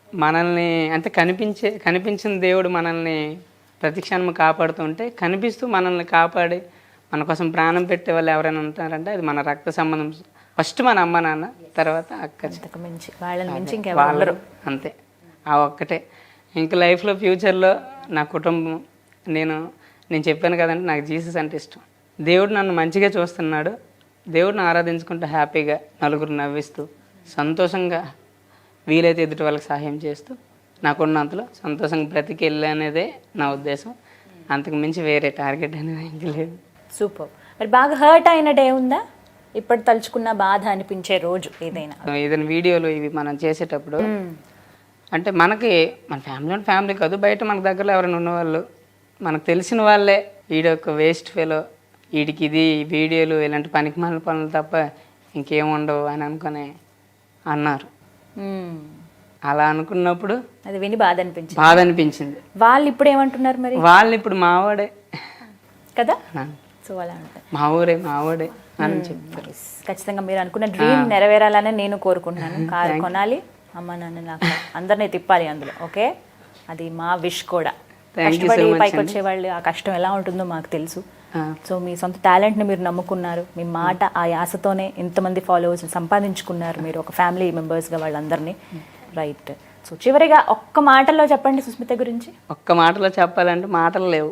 మనల్ని అంటే కనిపించిన దేవుడు మనల్ని ప్రతిక్షణం కాపాడుతుంటే, కనిపిస్తూ మనల్ని కాపాడి మన కోసం ప్రాణం పెట్టే వాళ్ళు ఎవరైనా ఉంటారంటే అది మన రక్త సంబంధం. ఫస్ట్ మన అమ్మ నాన్న, తర్వాత అక్క. మించి వాళ్ళని మించి ఇంకెవరు అంతే. ఆ ఒక్కటే. ఇంకా లైఫ్లో ఫ్యూచర్లో నా కుటుంబం, నేను చెప్పాను కదంటే నాకు జీసస్ అంటే ఇష్టం. దేవుడు నన్ను మంచిగా చూస్తున్నాడు. దేవుడిని ఆరాధించుకుంటూ హ్యాపీగా నలుగురు నవ్విస్తూ సంతోషంగా వీలైతే ఎదుటి వాళ్ళకి సహాయం చేస్తూ నాకున్నంతలో సంతోషంగా బ్రతికెళ్ళి అనేదే నా ఉద్దేశం. అంతకు మించి వేరే టార్గెట్ అనేది ఇంక లేదు. సూపర్. మరి బాగా హర్ట్ అయిన డే ఉందా? ఇప్పుడు తలుచుకున్న బాధ అనిపించే రోజు ఏదైనా వీడియోలు ఇవి మనం చేసేటప్పుడు అంటే మనకి మన ఫ్యామిలీ కాదు, బయట మన దగ్గరలో ఎవరైనా ఉన్నవాళ్ళు, మనకు తెలిసిన వాళ్ళే వీడొక వేస్ట్ ఫెలో, వీడికి ఇది వీడియోలు ఇలాంటి పనికి మాలిన పనులు తప్ప ఇంకేముండవు అని అనుకుని అన్నారు. అలా అనుకున్నప్పుడు అది విని బాధ అనిపించింది. వాళ్ళు ఇప్పుడు ఏమంటున్నారు మరి? వాళ్ళు ఇప్పుడు మావాడే కదా, సో అలా ఉంటారు. మావాడే అని చెప్తారు. ఖచ్చితంగా మీరు అనుకున్న డ్రీమ్ నెరవేరాలని నేను కోరుకుంటున్నాను. కారు కొనాలి, అమ్మ నాన్న నాకు అందరినీ తిప్పాలి అందులో. ఓకే, అది మా విష్ కూడా. కష్టపడి పైకి వచ్చే వాళ్ళు ఆ కష్టం ఎలా ఉంటుందో మాకు తెలుసు. సో మీ సొంత టాలెంట్ని మీరు నమ్ముకున్నారు. మీ మాట ఆ యాసతోనే ఇంతమంది ఫాలోవర్స్ సంపాదించుకున్నారు మీరు, ఒక ఫ్యామిలీ మెంబర్స్గా వాళ్ళందరినీ. రైట్. సో చివరిగా ఒక్క మాటలో చెప్పండి సుస్మిత గురించి. ఒక్క మాటలో చెప్పాలంటే మాటలు లేవు.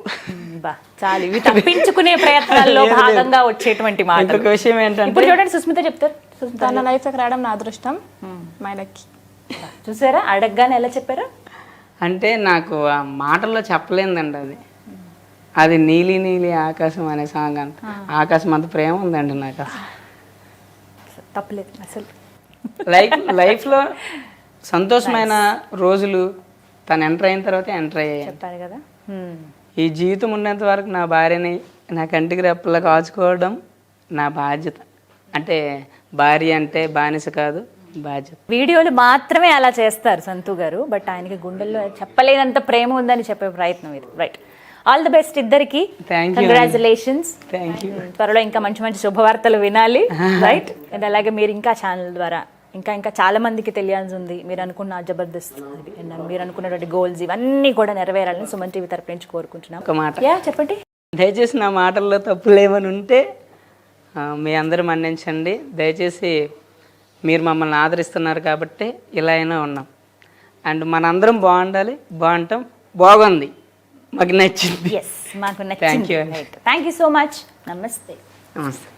చాలు, ఇవి తప్పించుకునే ప్రయత్నాల్లో భాగంగా వచ్చేటువంటి మాట. ఇంకొక విషయం ఏంటంటే ఇప్పుడు చూడండి సుస్మిత చెప్తారు. తన లైఫ్కి రావడం నా అదృష్టం, మై లక్కీ. చూసారా అడగగానే ఎలా చెప్పారు? అంటే నాకు ఆ మాటల్లో చెప్పలేదండి అది. అది నీలి నీలి ఆకాశం అనే సాంగ్ అంట. ఆకాశం అంత ప్రేమ ఉందండి నాకు అసలు. తప్పలేదు అసలు. లైఫ్లో సంతోషమైన రోజులు తను ఎంటర్ అయిన తర్వాత ఎంటర్ అయ్యాయి. చెప్పారు కదా. ఈ జీవితం ఉన్నంత వరకు నా భార్యని నా కంటికి రెప్పలా కాచుకోవడం నా బాధ్యత. అంటే భార్య అంటే బానిస కాదు, బాధ్యత. వీడియోలు మాత్రమే అలా చేస్తారు సంతు గారు, బట్ ఆయనకి గుండెల్లో చెప్పలేనంత ప్రేమ ఉందని చెప్పే ప్రయత్నం ఇది. రైట్, ఆల్ ది బెస్ట్ ఇద్దరికి. Thank you. Congratulations. Thank you. త్వరలో ఇంకా మంచి మంచి శుభవార్తలు వినాలి. రైట్, అండ్ అలాగే మీరు ఇంకా ఛానల్ ద్వారా ఇంకా చాలా మందికి తెలియాల్సి ఉంది. మీరు అనుకున్న జబర్దస్త్ and మీరు అనుకున్నటువంటి గోల్స్ ఇవన్నీ కూడా నెరవేరాలని సుమన్ టీవీ తరపు నుంచి కోరుకుంటున్నాం. ఒక మాట, యా చెప్పండి. దయచేసి నా మాటల్లో తప్పులేమని ఉంటే మీ అందరూ మన్నించండి. దయచేసి మీరు మమ్మల్ని ఆదరిస్తున్నారు కాబట్టి ఇలా అయినా ఉన్నాం. అండ్ మనందరం బాగుండాలి, బాగుంటాం. బాగుంది, మాకు నచ్చింది. ఎస్, మాకు Thank you. నచ్చింది. Thank you so much. నమస్తే. నమస్తే.